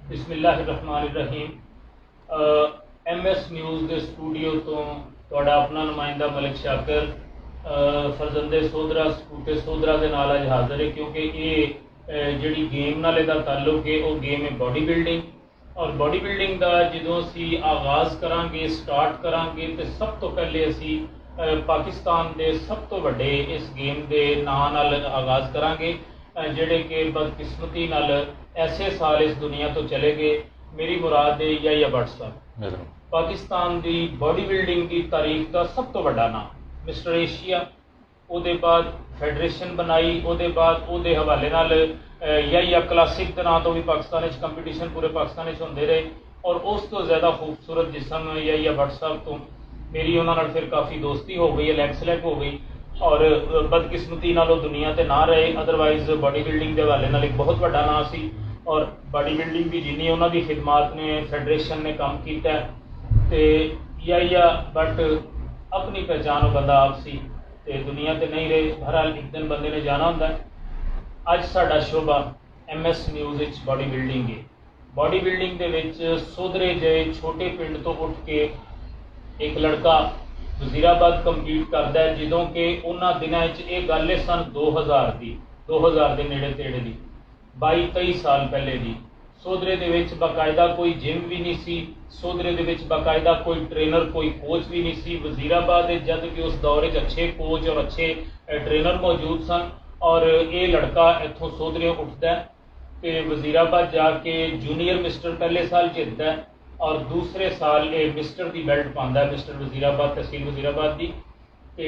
बिस्मिल्लाहिर्रहमानिर्रहीम। MS news के studio तो तुहाडा अपना नुमाइंदा मलिक शाकर फरजंदे सोधरा स्कूटे सोधरा के नाल अज हाज़र है, क्योंकि ये जिहड़ी गेम नाल इहदा ताल्लुक है वो गेम है बॉडी बिल्डिंग। और बॉडी बिल्डिंग का जो असी आगाज़ करांगे स्टार्ट करांगे तो सब तो पहले असी पाकिस्तान के सब तो वड्डे इस गेम के नाम नाल आगाज़ करांगे, जिहड़े कि बदकिस्मती नाल ऐसे साल इस दुनिया तो चले गए। मेरी मुराद है या भट्ट साहब, पाकिस्तान की बॉडी बिल्डिंग की तारीख का सब तो बड़ा नाम मिस्टर एशिया। उहदे बाद फैडरेशन बनाई, उहदे बाद उहदे हवाले नाल या क्लासिक के नाम तो भी पाकिस्तान कंपीटिशन पूरे पाकिस्तान होंदे रहे। और उस तो ज़्यादा खूबसूरत जिसम या भट्ट साहब तो मेरी उन्होंने फिर काफ़ी दोस्ती हो गई, लैग सलैग हो गई। और बदकिस्मती नाल दुनिया ते ना रहे, अदरवाइज बॉडी बिल्डिंग के हवाले नाल एक बहुत बड़ा नाम सी। और बॉडी बिल्डिंग की जिन्नी उन्होंने खिदमात ने फेडरेशन ने काम किया तो या बट अपनी पहचान वो बंदा आप सी ते दुनिया ते नहीं रहे। बहरहाल एक दिन बंदे ने जाना होंदा। अज साडा शोभा MS न्यूज़ बॉडी बिल्डिंग है। बॉडी बिल्डिंग के विच सोधरे जहे छोटे पिंड तो उठ के एक लड़का वजीराबाद कंपीट करता है, जो कि उन्होंने दिनों ये गल है सन 2000 की 2000 के नेड़े तेड़े की 22-23 साल पहले की। सोधरे दे विच बाकायदा कोई जिम भी नहीं सी, सोधरे दे विच बाकायदा कोई ट्रेनर कोई कोच भी नहीं सी। वजीराबाद जब कि उस दौर अच्छे कोच और अच्छे ट्रेनर मौजूद सन। और ये लड़का इत्थों सोधरे उठता है तो वजीराबाद जाके जूनीयर मिस्टर पहले साल जितता है और दूसरे साल ये मिस्टर की बेल्ट पाता है, मिस्टर वजीराबाद तहसील वजीराबाद की। तो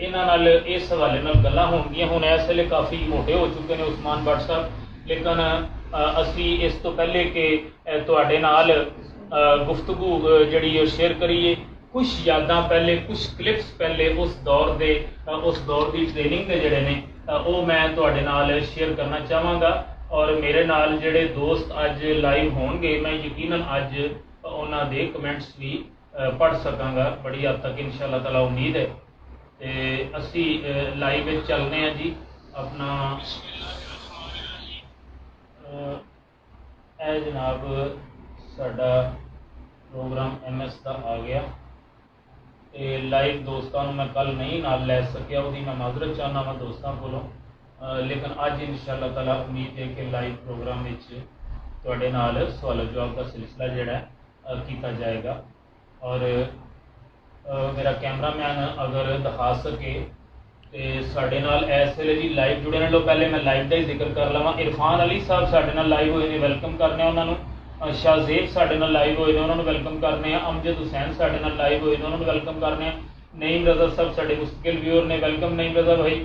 इन्होंने इस हवाले गल्लां होणगियां। हुण इस वेले काफ़ी मोटे हो चुके हैं उस्मान भट्ट साहब, लेकिन असी इस तो पहले कि तुहाडे नाल गुफ्तगू जिहड़ी शेयर करिए, कुछ यादां पहले कुछ क्लिप्स पहले उस दौर की ट्रेनिंग के जिहड़े ने वो मैं तुहाडे नाल शेयर करना चाहांगा। और मेरे नाल जिहड़े दोस्त अज लाइव होणगे, मैं यकीनन अज उन्हां दे कमेंट्स भी पढ़ सकांगा बड़ी हद तक, इंशाअल्लाह ताला उम्मीद है। तो असी लाइव चलने हैं जी अपना जनाब साडा प्रोग्राम MS का आ गया। तो लाइव दोस्तों मैं कल नहीं नाल लै सकिया, उसकी मैं माजरत चाहना वा दोस्तों कोलों, लेकिन अज इंशाअल्लाह ताला उम्मीद है कि लाइव प्रोग्राम तुहाडे नाल सवाल जवाब का सिलसिला जिहड़ा किया जाएगा। और मेरा कैमरामैन अगर दिखा सके तो साढ़े नाल इस वेले जी लाइव जुड़े ने। लो पहले मैं लाइव का ही जिक्र कर लवां। इरफान अली साहब साढ़े नाल लाइव होए ने, वेलकम करने उन्होंने। शाहजेब साढ़े नाल लाइव होए ने, उन्होंने वेलकम करने। अमजद हुसैन साढ़े नाल लाइव होए ने, उन्होंने वेलकम करने। नईम रज़ा साहब साढ़े मुस्तकिल व्यूअर ने, वेलकम नईम रज़ा भाई।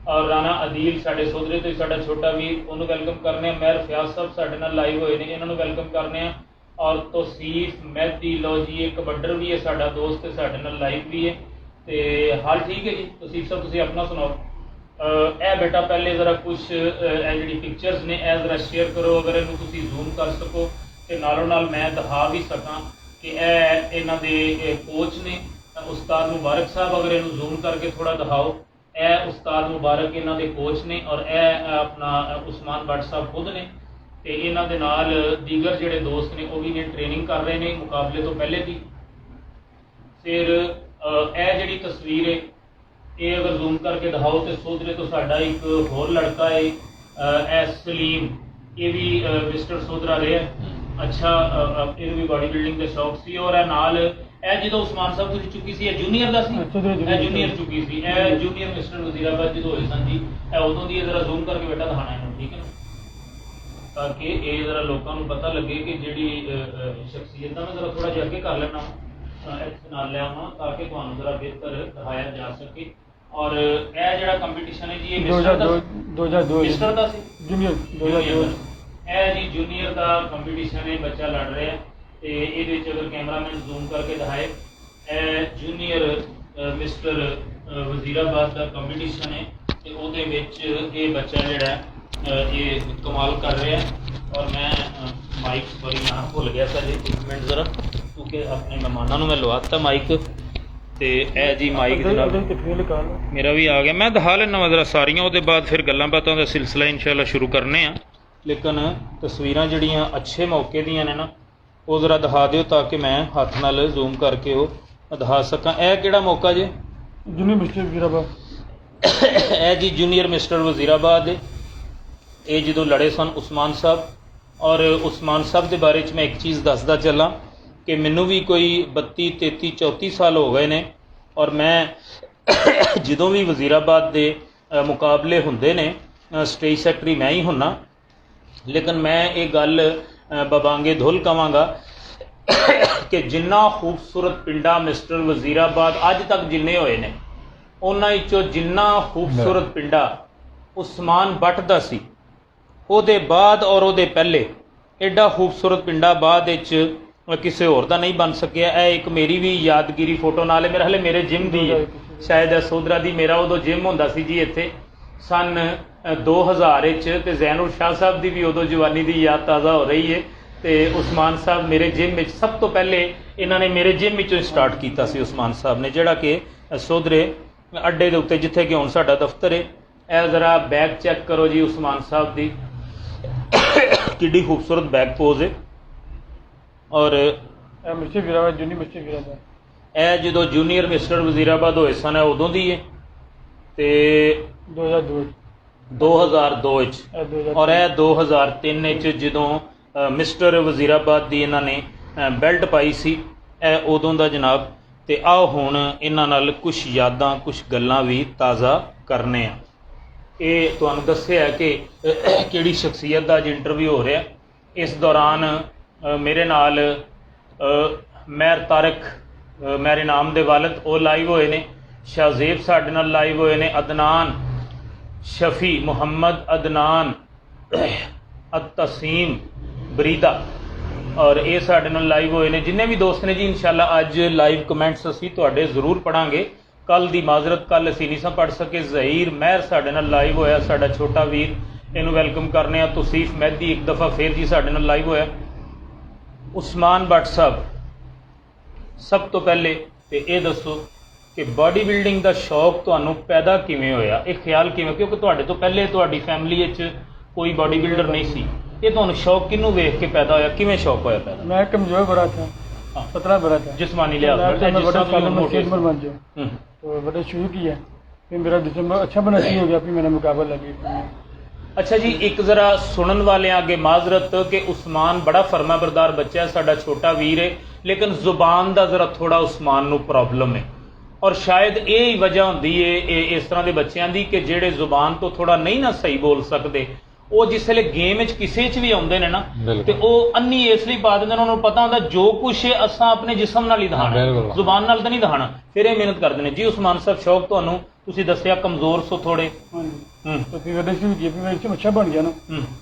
और राना अदील साढ़े सोधरे तो साढ़ा छोटा वीर, उन्होंने वेलकम करने। मैर फयाज साहब साढ़े नाल लाइव होए ने, इन्होंने वेलकम करने। और तौसीफ मेहदी लो जी एक बड्डर भी है साडा दोस्त, साडे नाल लाइव भी है। तो हाल ठीक है जी। तौसीफ साहब तुसीं अपना सुनाओ। ए बेटा पहले ज़रा कुछ जी पिक्चर्स ने ए ज़रा शेयर करो, अगर इनू तुसीं जूम कर सको तो नालों नाल मैं दिखा भी सकां कि इन्हां दे कोच ने उस्ताद मुबारक साहब। अगर इनू जूम करके थोड़ा दिखाओ, ए उस्ताद मुबारक इन्हां दे कोच ने और ए अपना उस्मान भट्ट साहब खुद ने। तो इन्हां दे नाल दीगर जिहड़े दोस्त ने वो भी ने ट्रेनिंग कर रहे हैं मुकाबले तो पहले की। फिर यह जिहड़ी तस्वीर है ये अगर जूम करके दिखाओ तो सोधरे तो साडा एक होर लड़का है सलीम, ये भी मिस्टर सोधरा रहा। अच्छा ये भी बॉडी बिल्डिंग के शौक सी। और नाल जो उस्मान साहब तुसीं चुकी सी जूनीयर का सी, जूनीयर चुकी सी जूनीयर मिस्टर वजीराबाद जो होए सन जी, उदों दी जरा जूम करके बेटा दिखाना है, ठीक है, ताकि ये जरा लोगों को पता लगे कि जी शख्सियत मैं जरा थोड़ा जिहा अगे कर लेना नाल लिया ताकि तुहानूं जरा बेहतर दिखाया जा सके। और यह जो कंपीटिशन है जी ये मिस्टर का जूनीयर जी जूनीयर का कंपीटिशन है, बच्चा लड़ रहा है। तो ये अगर कैमरामैन जूम करके दिखाए, जूनीयर मिस्टर वजीराबाद का कंपीटिशन है। तो वो ये बच्चा जोड़ा ये कमाल कर रहा है। और मैं माइक सॉरी मैं भुल गया था जी, एक मिनट ज़रा, क्योंकि अपने मेहमानों मैं लवाता माइक। तो यह जी माइक मेरा भी आ गया, मैं दिखा लेना ज़रा सारियां। उसके बाद फिर गल्लां बातों का सिलसिला इंशाअल्लाह शुरू करने। लेकिन तस्वीरां जिहड़ियां अच्छे मौके दियां ने ना वो ज़रा दिखा दिओ ताकि मैं हत्थ नाल जूम करके वो दिखा सकां। यह किहड़ा मौका जे? Junior mister Wazirabad. यह जी जूनीयर मिस्टर वजीराबाद ये जो लड़े सन उस्मान साहब। और उस्मान साहब के बारे में एक चीज़ दसदा चला कि मैनू भी कोई 32 33 34 साल हो गए ने और मैं ਜਦੋਂ भी वजीराबाद के मुकाबले होंदे ने स्टेज सैकटरी मैं ही हुन्ना। लेकिन मैं ये गल बबांगे धुल कहांगा कि जिन्ना खूबसूरत पिंडा मिस्टर वजीराबाद अज तक जिन्ने होए ने उन्हां विचों जिन्ना खूबसूरत पिंडा उस्मान बट दा सी ਉਹਦੇ बाद और ਉਹਦੇ पहले एडा खूबसूरत पिंडा बाद किसी होर दा नहीं बन सकिया। यह एक मेरी भी यादगिरी फोटो नाल मेरे हले मेरे जिम दी है शायद सोधरा दी मेरा उदों जिम होंदा सी जी इत्थे सन 2000 ते जैनुल शाह साहब की भी उदों जवानी की याद ताज़ा हो रही है। तो उस्मान साहब मेरे जिम में सब तो पहले इन्होंने मेरे जिम में स्टार्ट किया सी उस्मान साहब ने जिहड़ा कि सोधरे अड्डे के उत्ते जिथे कि हुण साडा दफ्तर है। यह ज़रा बैग चैक करो जी उस्मान साहब की किड्डी खूबसूरत बैक पोज है। और mister Wazirabad junior mister Wazirabad यह जो जूनीयर मिस्टर वजीराबाद होए सन उदों दी है ते 2002 और यह 2003 जदों मिस्टर वजीराबाद की इन्होंने बेल्ट पाई सी उदों का जनाब। तो आओ हुण इन्हां नाल कुछ यादां कुछ गल्लां भी ताज़ा करने आ। ये तुहानूं दस्सिआ कि किहड़ी शख्सियत का अज इंटरव्यू हो रहा। इस दौरान मेरे नाल महर तारक मेरे नाम दे वालिद वो लाइव होए ने, शाहजेब साडे नाल लाइव होए ने, अदनान शफी मुहम्मद अदनान तसीम बरीदा और ये साडे नाल लाइव होए ने। जिन्ने भी दोस्त ने जी इंशाअल्लाह अज लाइव कमेंट्स असीं तुहाडे जरूर पढ़ांगे। कल की माजरत कल असीं नहीं पढ़ सके। जहीर महर साडे नाल लाइव होया साडा छोटा वीर, इनू वेलकम करने। तौसीफ मेहदी एक दफ़ा फिर जी साडे नाल लाइव होया। उस्मान भट्ट साहब सब तो पहले तो ये दसो कि बॉडी बिल्डिंग का शौक तुहानूं पैदा किवें होया, एक ख्याल किवें, क्योंकि तुहाडे तो पहले तुहाडी फैमिली कोई बॉडी बिल्डर नहीं सी। ये तुहानूं शौक किनू वेख के पैदा होया, किवें शौक होया पैदा? मैं कमजोर बड़ा था, पतला बड़ा था, जिस्मानी लिहाज तो बड़ा शुरू किया, फिर मेरा जिस्म अच्छा बना शुरू हो गया, फिर मेरा मुकाबला लगी। अच्छा जी, एक जरा सुनन वाले आगे माजरत कि उस्मान बड़ा फरमा बरदार बच्चा है, साडा छोटा वीर है, लेकिन जुबान का जरा थोड़ा उस्मान नूं प्रॉब्लम है और शायद यही वजह होंदी है इस तरह के बच्चों की कि जेड़े जुबान तो थोड़ा नहीं ना सही बोल सकते वो जिसले गेम किसी भी आते हैं ना तो वह अन्नी इसलिए पा देंगे, उन्होंने पता होंगे जो कुछ असा अपने जिसम नाल ही दिखाना, जुबान नाल तो नहीं दिखाना, फिर ये मेहनत करते हैं। जी उस्मान साहब शौक तुहानूं तुसीं दस्सिआ कमजोर सो थोड़े, तो फिर मैंने शुरू किया, फिर मैं अच्छा बन गया ना,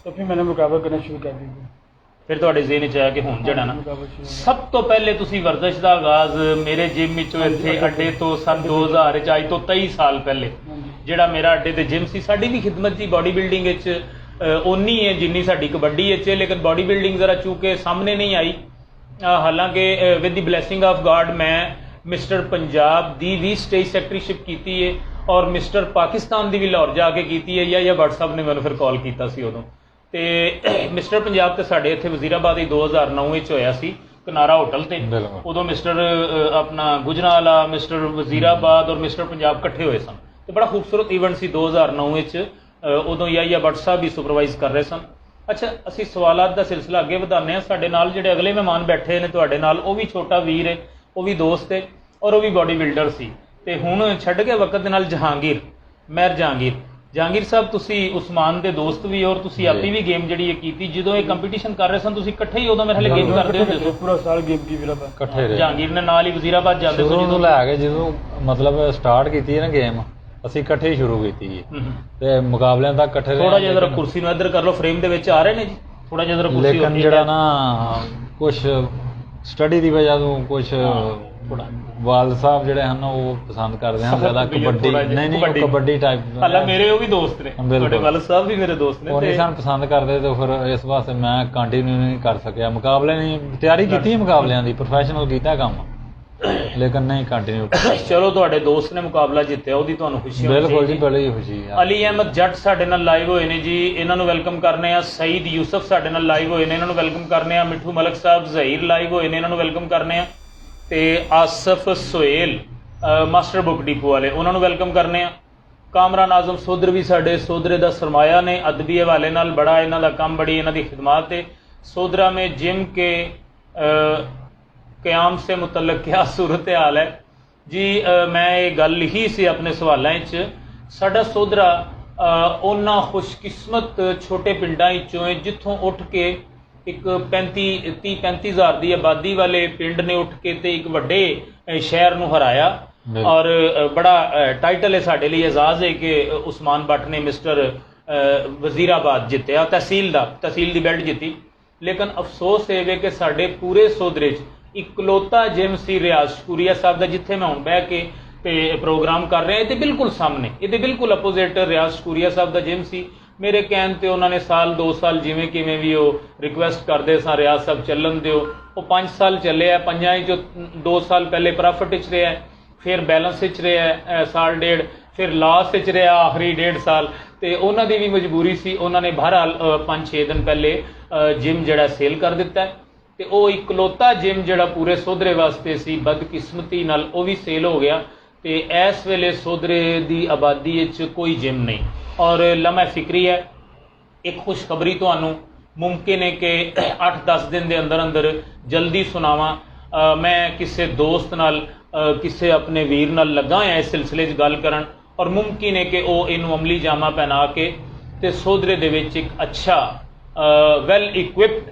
तो फिर मैंने मुकाबला करना शुरू कर दिया। फिर तुहाडे ज़हन च आया कि हुण जिहड़ा ना सब तो पहले तुसीं वर्जिश का आगाज़ मेरे जिम विचों इत्थे अड्डे तो सन 2000 अज तो 23 साल पहले जिहड़ा मेरा अड्डे ते जिम सी, साडी भी खिदमत जी बॉडी बिल्डिंग उन्नी है जिन्नी साडी कबड्डी है, लेकिन बॉडी बिल्डिंग जरा चूंकि सामने नहीं आई। हालांकि with the blessing of God मैं मिस्टर पंजाब दी भी स्टेज सैकटरीशिप की है और मिस्टर पाकिस्तान की भी लाहौर जाके की है, या व्हाट्सअप ने मैंने फिर कॉल किया सी उदों। तो मिस्टर पंजाब तो साढ़े इत्थे वजीराबाद ही 2009 होया सी कनारा होटल ते, उदों मिस्टर अपना गुजरावाला, मिस्टर वजीराबाद और मिस्टर पंजाब कट्ठे हुए सन, तो बड़ा खूबसूरत इवेंट सी 2009 उदों या व्हाट्सअप भी सुपरवाइज कर रहे सन। अच्छा, असीं सवालात का सिलसिला अगे वधाने हैं। साडे नाल जिहड़े अगले मेहमान बैठे ने तुहाडे नाल, वो भी छोटा वीर है, वो भी दोस्त है और वो भी बॉडी बिल्डर सी। ते हुण छड्ड के वक्त दे नाल जहांगीर महर जहांगीर साहब तुसीं उस्मान दे दोस्त भी और तुसीं आपी भी गेम जिहड़ी कीती, जदों ये कंपीटीशन कर रहे सन तुसीं इकट्ठे ही उदों मेरे हाले गेम करदे हुंदे सी, पूरा साल गेम की मेरा इकट्ठे रहे। जहांगीर ने नाल ही वजीराबाद जांदे सी ਜਦੋਂ ਲੈ ਕੇ ਜਦੋਂ मतलब स्टार्ट ਕੀਤੀ ਹੈ ਨਾ गेम ਅਸੀਂ ਇਕੱਠੇ ਹੀ ਸ਼ੁਰੂ ਕੀਤੀ ਹੈ ਤੇ ਮੁਕਾਬਲਿਆਂ ਤੱਕ ਇਕੱਠੇ ਰਹੇ। ਥੋੜਾ ਜਿਹਾ ਜਰਾ ਕੁਰਸੀ ਨੂੰ ਇੱਧਰ ਕਰ ਲਓ, ਫਰੇਮ ਦੇ ਵਿੱਚ ਆ ਰਹੇ ਨੇ ਜੀ, ਥੋੜਾ ਜਿਹਾ ਜਰਾ ਕੁਰਸੀ। ਲੇਕਿਨ ਜਿਹੜਾ ਨਾ ਕੁਝ ਸਟੱਡੀ ਦੀ ਵਜ੍ਹਾ ਤੋਂ ਕੁਝ ਵਾਲ ਸਾਹਿਬ ਜਿਹੜੇ ਹਨ ਉਹ ਪਸੰਦ ਕਰਦੇ ਹਨ ਜ਼ਿਆਦਾ ਕਬੱਡੀ, ਨਹੀਂ ਕਬੱਡੀ ਟਾਈਪ। ਹਾਲਾ ਮੇਰੇ ਉਹ ਵੀ ਦੋਸਤ ਨੇ, ਤੁਹਾਡੇ ਵਾਲ ਸਾਹਿਬ ਵੀ ਮੇਰੇ ਦੋਸਤ ਨੇ, ਉਹ ਨਹੀਂ ਸਾਨੂੰ ਪਸੰਦ ਕਰਦੇ ਤੇ ਫਿਰ ਇਸ ਵਾਸਤੇ ਮੈਂ ਕੰਟੀਨਿਊ ਨਹੀਂ ਕਰ ਸਕਿਆ। ਮੁਕਾਬਲੇ ਨਹੀਂ ਤਿਆਰੀ ਕੀਤੀ ਮੁਕਾਬਲਿਆਂ ਦੀ, ਪ੍ਰੋਫੈਸ਼ਨਲ ਕੀਤਾ ਕੰਮ। ਲੇਕਿਨ ਨਹੀਂ ਕੰਟੀਨਿਊ ਚਲੋ ਤੁਹਾਡੇ ਦੋਸਤ ਨੇ ਮੁਕਾਬਲਾ ਜਿੱਤਿਆ, ਉਹਦੀ ਤੁਹਾਨੂੰ ਖੁਸ਼ੀ ਹੋਣੀ ਬਿਲਕੁਲ ਜੀ, ਚਾਹੀਦੀ। ਬੜੀ ਖੁਸ਼ੀ ਆ। ਅਲੀ ਅਹਿਮਦ ਜੱਟ ਸਾਡੇ ਨਾਲ ਲਾਈਵ ਹੋਏ ਨੇ ਜੀ, ਇਹਨਾਂ ਨੂੰ ਵੈਲਕਮ ਕਰਨੇ ਆ। ਸਈਦ ਯੂਸਫ ਸਾਡੇ ਨਾਲ ਲਾਈਵ ਹੋਏ ਨੇ, ਇਹਨਾਂ ਨੂੰ ਵੈਲਕਮ ਕਰਨੇ ਆ। ਮਿੱਠੂ ਮਲਕ ਸਾਹਿਬ ਜ਼ਹੀਰ ਲਾਈਵ ਹੋਏ ਨੇ, ਇਹਨਾਂ ਨੂੰ ਵੈਲਕਮ ਕਰਨੇ ਆ। ਤੇ ਆਸਫ ਸੁਹੇਲ ਮਾਸਟਰ ਬੁੱਕ ਡਿਪੂ ਵਾਲੇ, ਉਹਨਾਂ ਨੂੰ ਵੈਲਕਮ ਕਰਨੇ ਆ। ਕਾਮਰਾਨ ਆਜ਼ਮ ਸੋਦਰ ਵੀ ਸਾਡੇ ਸੋਦਰੇ ਦਾ ਸਰਮਾਇਆ ਨੇ, ਅਦਬੀ ਹਵਾਲੇ ਨਾਲ ਬੜਾ ਇਹਨਾਂ ਦਾ ਕੰਮ, ਬੜੀ ਇਹਨਾਂ ਦੀ ਖਿਦਮਾਤ ਹੈ। सोदरा में जिम के क्याम से मुतल्लक क्या सूरत हाल है जी? मैं ये गल लिखी सी अपने सवालों च। साडा सोदरा उन्ना खुशकिस्मत छोटे पिंडां चों है जिथों उठ के एक 35 हज़ार की आबादी वाले पिंड ने उठ के ते एक वड्डे शहर नूं हराया। और बड़ा टाइटल है साडे लिए एजाज़ है कि उस्मान बट ने मिस्टर वजीराबाद जितया, तहसील दी बेल्ट जिती। लेकिन अफसोस ये वे कि साडे पूरे सोदरे च इकलौता जिम सी रियाज शकूरिया साहब का, जिथे मैं हुण बह के ते प्रोग्राम कर रहा, ये बिल्कुल सामने, ये बिल्कुल अपोजिट रियाज शकूरिया साहब का जिम सी। मेरे कहन ते उन्होंने साल 2 साल जिमें किमें भी वो रिक्वेस्ट करते सा रियाज साहब चलन दिओ, वो 5 साल चले है। 5 चो 2 साल पहले प्रॉफिट च रहा है, फिर बैलेंस च रहा है साल डेढ़, फिर लास च रहा आखिरी 1.5 साल। तो उन्होंने भी मजबूरी सी, उन्होंने बहरहाल 5-6 दिन पहले जिम जड़ा सेल कर दिता है। तो वो इकलौता जिम जड़ा पूरे सोदरे वास्ते सी, बदकिस्मती नाल वो भी सेल हो गया। तो इस वेले सोदरे की आबादी कोई जिम नहीं। और लम्हा फिक्री है, एक खुशखबरी तुहानू मुमकिन है कि 8-10 दिन के अंदर अंदर जल्दी सुनावा। मैं किसी दोस्त नाल किसी अपने वीर नाल लगा है इस सिलसिले च गल करन, और मुमकिन है कि वह इनू अमली जामा पहना के ते सोदरे दे विच एक अच्छा वैल इक्विप्ड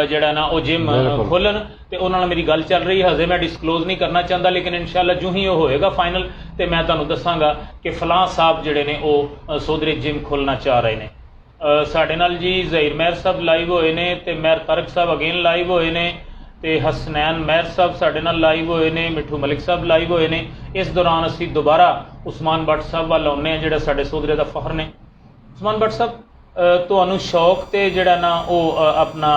जड़ा ना वो जिम खोलन। तो उन्होंने मेरी गल चल रही है, हजे मैं डिस्कलोज नहीं करना चाहता, लेकिन इंशाअल्लाह जो ही वो होएगा फाइनल तो मैं तुहानू दसांगा कि फलां साहब जड़े ने वो सोदरे जिम खोलना चाह रहे हैं। साडे नाल जी ज़हीर महर साहब लाइव होए ने, ते महर तारक साहब अगेन लाइव होए ने, ते हसनैन महर साहब साडे नाल लाइव होए ने, मिठू मलिक साहब लाइव होए ने। इस दौरान असीं दोबारा उस्मान बट साहब वाल आउने हैं, जिहड़ा साडे सोदरे दा फखर ने। उस्मान बट साहब, तुहानू शौक ते जिहड़ा ना वो अपना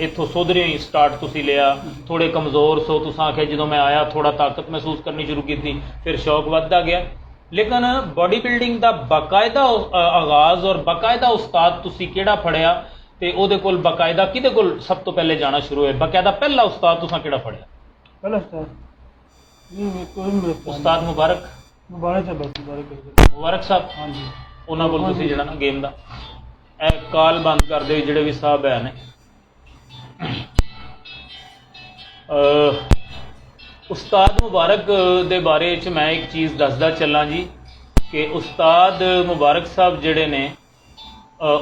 इत्थों सोदरे ही स्टार्ट तुसीं लिया, थोड़े कमज़ोर सो, तुसां आखिया जदों मैं आया थोड़ा ताकत महसूस करनी शुरू की थी, फिर शौक वधदा गया। लेकिन बॉडी बिल्डिंग का बाकायदा आगाज़ और बाकायदा उस्ताद तुसीं किहड़ा फड़िया, ते ओहदे कोल बाकायदा किहदे कोल सब तो पहले जाना शुरू होया? बाकायदा पहला उस्ताद तुसां किहड़ा फड़िया? पहला उस्ताद नहीं कोई मेरे उस्ताद मुबारक साहब। हाँ जी, उन्हां कोल तुसीं जिहड़ा ना गेम दा काल बंद कर दे जिहड़े भी साहब है ने। उस्ताद मुबारक दे बारे च मैं एक चीज़ दसदा चलां जी कि उस्ताद मुबारक साहब जिहड़े ने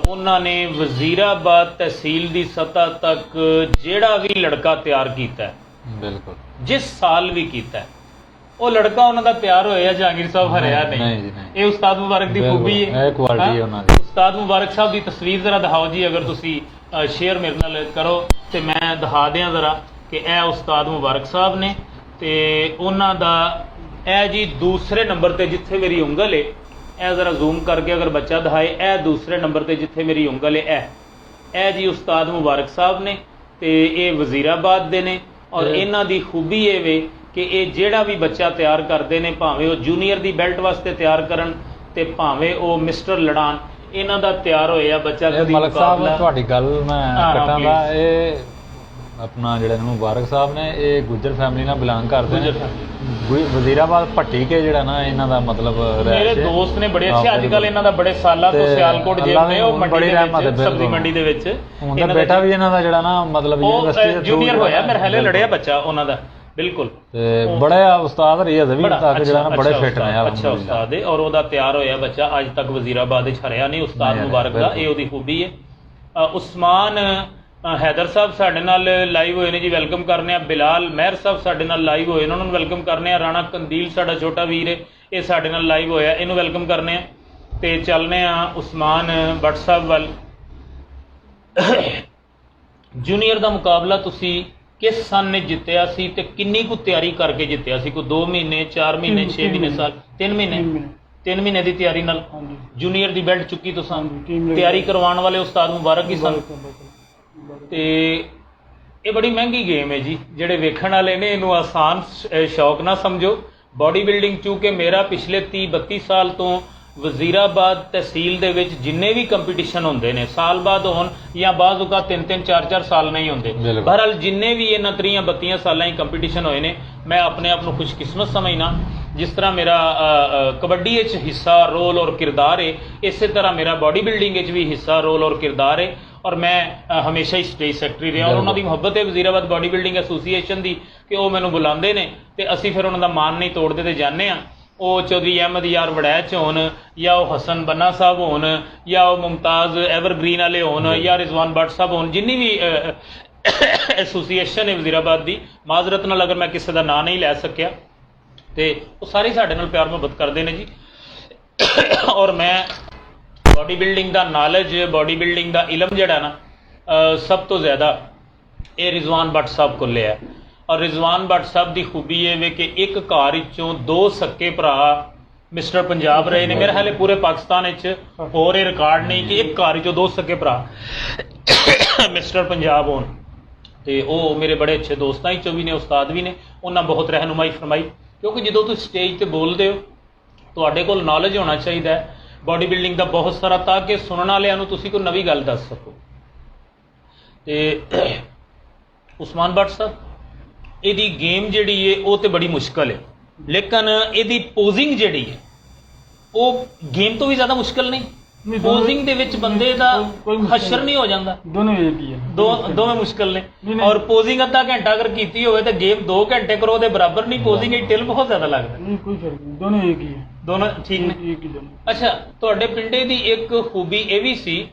उन्होंने वजीराबाद तहसील की सतह तक जिहड़ा भी लड़का तैयार किया है, बिल्कुल जिस साल भी किया है, वो लड़का उन्होंने तैयार होया जहांगीर साहब हरिया नहीं। ये उस्ताद मुबारक की खूबी है, उस्ताद मुबारक साहब की तस्वीर जरा दिखाओ जी, अगर तुसी शेयर मेरे नाल करो तो मैं दिखा दें जरा कि यह उस्ताद मुबारक साहब ने। तो उन्हों का यह जी दूसरे नंबर पर जिथे मेरी उंगल है, यह जरा जूम करके अगर बच्चा दिखाए, यह दूसरे नंबर पर जिथे मेरी उंगल है, यह जी उस्ताद मुबारक साहब ने, तो ये वजीराबाद दे ने। और इन्हां दी खूबी ये वे कि ये जिहड़ा भी बच्चा तैयार करते हैं, भावें वो जूनीयर की बेल्ट वास्ते तैयार करन ते भावें वो मिस्टर लड़ान, इन्हां दा तैयार होया बच्चा कदी मलिक साहब मुकाबला। तुहाडी गल मैं कटांगा, ये अपना जिहड़े मुबारक साहब ने ये गुज्जर फैमिली नाल बिलोंग करदे ने। वजीराबाद भट्टी के जिहड़ा ना इन्हां दा मतलब मेरे दोस्त ने बड़े अच्छे अजकल इन्हां दा बड़े सालां तो सियालकोट जेल ने वो मंडी दे विच, सब्जी मंडी दे विच उनका बेटा भी इन्हां दा जिहड़ा ना मतलब यूनिवर्सिटी दे जूनियर होया, मेरे हाले लड़िया बच्चा उन्हां दा बिल्कुल। ते बड़े उस्ताद रही अजे भी तक जिहड़ा ना बड़े फिट ने। अच्छा उस्ताद है, और ओहदा तैयार होया बच्चा अज तक वजीराबाद विच हरिया नहीं। उस्ताद मुबारक दा ये ओहदी खूबी है। उस्मान हैदर साहब साडे नाल लाइव होए ने जी, वेलकम करने। बिलाल महर साहब साडे नाल लाइव होए ने, उन्होंने वेलकम करने। राणा कंदील साडा छोटा वीर है, ये साडे नाल लाइव होया, इनू वेलकम करने। ते चलने उस्मान बट साहब वाल। जूनीयर का मुकाबला तुसी किस सन ने जितया सी ते किन्नी कु तैयारी करके जितया सी? कोई 2 महीने, 4 महीने, 6 महीने, साल? 3 महीने। 3 महीने की तैयारी नाल जूनीयर की बेल्ट चुकी तुसां? तैयारी करवाने वाले उस्ताद मुबारक ही सन। ते ਇਹ ਬੜੀ ਮਹਿੰਗੀ ਗੇਮ ਹੈ ਜੀ। ਜਿਹੜੇ ਵੇਖਣ ਵਾਲੇ ਨੇ ਇਹਨੂੰ ਆਸਾਨ ਸ਼ੌਕ ਨਾ ਸਮਝੋ। ਬਾਡੀ ਬਿਲਡਿੰਗ ਚੂੰਕਿ ਮੇਰਾ ਪਿਛਲੇ 30-32 ਸਾਲ ਤੋਂ ਵਜ਼ੀਰਾਬਾਦ ਤਹਿਸੀਲ ਦੇ ਵਿੱਚ ਜਿੰਨੇ ਵੀ ਕੰਪੀਟੀਸ਼ਨ ਹੁੰਦੇ ਨੇ, ਸਾਲ ਬਾਅਦ ਹੋਣ ਜਾਂ ਬਾਅਦ ਉਕਾ 3-3 4-4 ਸਾਲ ਨਹੀਂ ਹੁੰਦੇ, ਬਹਰਹਾਲ ਜਿੰਨੇ ਵੀ ਇਹਨਾਂ 30-32 ਸਾਲਾਂ ਹੀ ਕੰਪੀਟੀਸ਼ਨ ਹੋਏ ਨੇ, ਮੈਂ ਆਪਣੇ ਆਪ ਨੂੰ ਖੁਸ਼ਕਿਸਮਤ ਸਮਝਣਾ। ਜਿਸ ਤਰ੍ਹਾਂ ਮੇਰਾ ਕਬੱਡੀ ਵਿੱਚ ਹਿੱਸਾ ਰੋਲ ਔਰ ਕਿਰਦਾਰ ਹੈ, ਇਸੇ ਤਰ੍ਹਾਂ ਮੇਰਾ ਬਾਡੀ ਬਿਲਡਿੰਗ ਵਿੱਚ ਵੀ ਹਿੱਸਾ ਰੋਲ ਔਰ ਕਿਰਦਾਰ ਹੈ। ਔਰ ਮੈਂ ਹਮੇਸ਼ਾ ਹੀ ਸਟੇਜ ਸੈਕਟਰੀ ਰਿਹਾ ਔਰ ਉਹਨਾਂ ਦੀ ਮੁਹੱਬਤ ਹੈ ਵਜ਼ੀਰਾਬਾਦ ਬਾਡੀ ਬਿਲਡਿੰਗ ਐਸੋਸੀਏਸ਼ਨ ਦੀ ਕਿ ਉਹ ਮੈਨੂੰ ਬੁਲਾਉਂਦੇ ਨੇ ਤੇ ਅਸੀਂ ਫਿਰ ਉਹਨਾਂ ਦਾ ਮਾਨ ਨਹੀਂ ਤੋੜਦੇ ਤੇ ਜਾਂਦੇ ਹਾਂ। ਉਹ ਚੌਧਰੀ ਅਹਿਮਦ ਯਾਰ ਵੜੈਚ ਹੋਣ ਜਾਂ ਉਹ ਹਸਨ ਬੰਨਾ ਸਾਹਿਬ ਹੋਣ ਜਾਂ ਉਹ ਮੁਮਤਾਜ਼ ਐਵਰਗ੍ਰੀਨ ਵਾਲੇ ਹੋਣ ਜਾਂ ਰਿਜ਼ਵਾਨ ਭੱਟ ਸਾਹਿਬ ਹੋਣ, ਜਿੰਨੀ ਵੀ ਐਸੋਸੀਏਸ਼ਨ ਹੈ ਵਜ਼ੀਰਾਬਾਦ ਦੀ, ਮਾਜ਼ਰਤ ਨਾਲ ਅਗਰ ਮੈਂ ਕਿਸੇ ਦਾ ਨਾਂ ਨਹੀਂ ਲੈ ਸਕਿਆ ਤੇ ਉਹ ਸਾਰੇ ਸਾਡੇ ਨਾਲ ਪਿਆਰ ਮੁਹੱਬਤ ਕਰਦੇ ਨੇ ਜੀ। ਔਰ ਮੈਂ ਬਾਡੀ ਬਿਲਡਿੰਗ ਦਾ ਨੌਲੇਜ, ਬਾਡੀ ਬਿਲਡਿੰਗ ਦਾ ਇਲਮ ਜਿਹੜਾ ਨਾ ਸਭ ਤੋਂ ਜ਼ਿਆਦਾ ਇਹ ਰਿਜ਼ਵਾਨ ਭੱਟ ਸਾਹਿਬ ਕੋਲ ਲਿਆ। ਔਰ ਰਿਜ਼ਵਾਨ ਭੱਟ ਸਾਹਿਬ ਦੀ ਖੂਬੀ ਇਹ ਵੇ ਕਿ ਇੱਕ ਘਰ ਵਿੱਚੋਂ 2 ਸਕੇ ਭਰਾ ਮਿਸਟਰ ਪੰਜਾਬ ਰਹੇ ਨੇ। ਮੇਰੇ ਹਾਲੇ ਪੂਰੇ ਪਾਕਿਸਤਾਨ ਵਿੱਚ ਹੋਰ ਇਹ ਰਿਕਾਰਡ ਨਹੀਂ ਕਿ ਇੱਕ ਘਰ ਵਿੱਚੋਂ 2 ਸਕੇ ਭਰਾ ਮਿਸਟਰ ਪੰਜਾਬ ਹੋਣ। ਤੇ ਉਹ ਮੇਰੇ ਬੜੇ ਅੱਛੇ ਦੋਸਤਾਂ ਵਿੱਚੋਂ ਵੀ ਨੇ, ਉਸਤਾਦ ਵੀ ਨੇ। ਉਹਨਾਂ ਬਹੁਤ ਰਹਿਨੁਮਾਈ ਫਰਮਾਈ ਕਿਉਂਕਿ ਜਦੋਂ ਤੁਸੀਂ ਸਟੇਜ ਤੇ ਬੋਲਦੇ ਹੋ ਤੁਹਾਡੇ ਕੋਲ ਨੌਲੇਜ ਹੋਣਾ ਚਾਹੀਦਾ ਹੈ ਬਾਡੀ ਬਿਲਡਿੰਗ ਦਾ ਬਹੁਤ ਸਾਰਾ, ਤਾਂ ਕਿ ਸੁਣਨ ਵਾਲਿਆਂ ਨੂੰ ਤੁਸੀਂ ਕੋਈ ਨਵੀਂ ਗੱਲ ਦੱਸ ਸਕੋ। ਤੇ ਉਸਮਾਨ ਭੱਟ ਸਾਹਿਬ ਇਹਦੀ ਗੇਮ ਜਿਹੜੀ ਹੈ ਉਹ ਤੇ ਬੜੀ ਮੁਸ਼ਕਲ ਹੈ, ਲੇਕਿਨ ਇਹਦੀ ਪੋਜ਼ਿੰਗ ਜਿਹੜੀ ਹੈ ਉਹ ਗੇਮ ਤੋਂ ਵੀ ਜ਼ਿਆਦਾ ਮੁਸ਼ਕਲ ਨਹੀਂ। ਪੋਜ਼ਿੰਗ ਦੇ ਵਿੱਚ ਬੰਦੇ ਦਾ ਹਸ਼ਰ ਨਹੀਂ ਹੋ ਜਾਂਦਾ, ਦੋਨੋਂ ਇੱਕ ਹੀ ਹੈ, ਦੋਵੇਂ ਮੁਸ਼ਕਲ ਨੇ। ਔਰ ਪੋਜ਼ਿੰਗ ਅੱਧਾ ਘੰਟਾ ਅਗਰ ਕੀਤੀ ਹੋਵੇ ਤਾਂ ਗੇਮ 2 ਘੰਟੇ ਕਰੋ ਉਹਦੇ ਬਰਾਬਰ ਨਹੀਂ। ਪੋਜ਼ਿੰਗ ਹੀ ਟਿਲ ਬਹੁਤ ਜ਼ਿਆਦਾ ਲੱਗਦਾ। ਨਹੀਂ ਕੋਈ ਫਰਕ ਨਹੀਂ, ਦੋਨੋਂ ਇੱਕ ਹੀ ਹੈ, ਦੋਨੋਂ ਠੀਕ ਨੇ। ਇੱਕ ਹੀ ਦੋਨੋਂ। ਅੱਛਾ, ਤੁਹਾਡੇ ਪਿੰਡੇ ਦੀ ਇੱਕ ਖੂਬੀ ਇਹ ਵੀ ਸੀ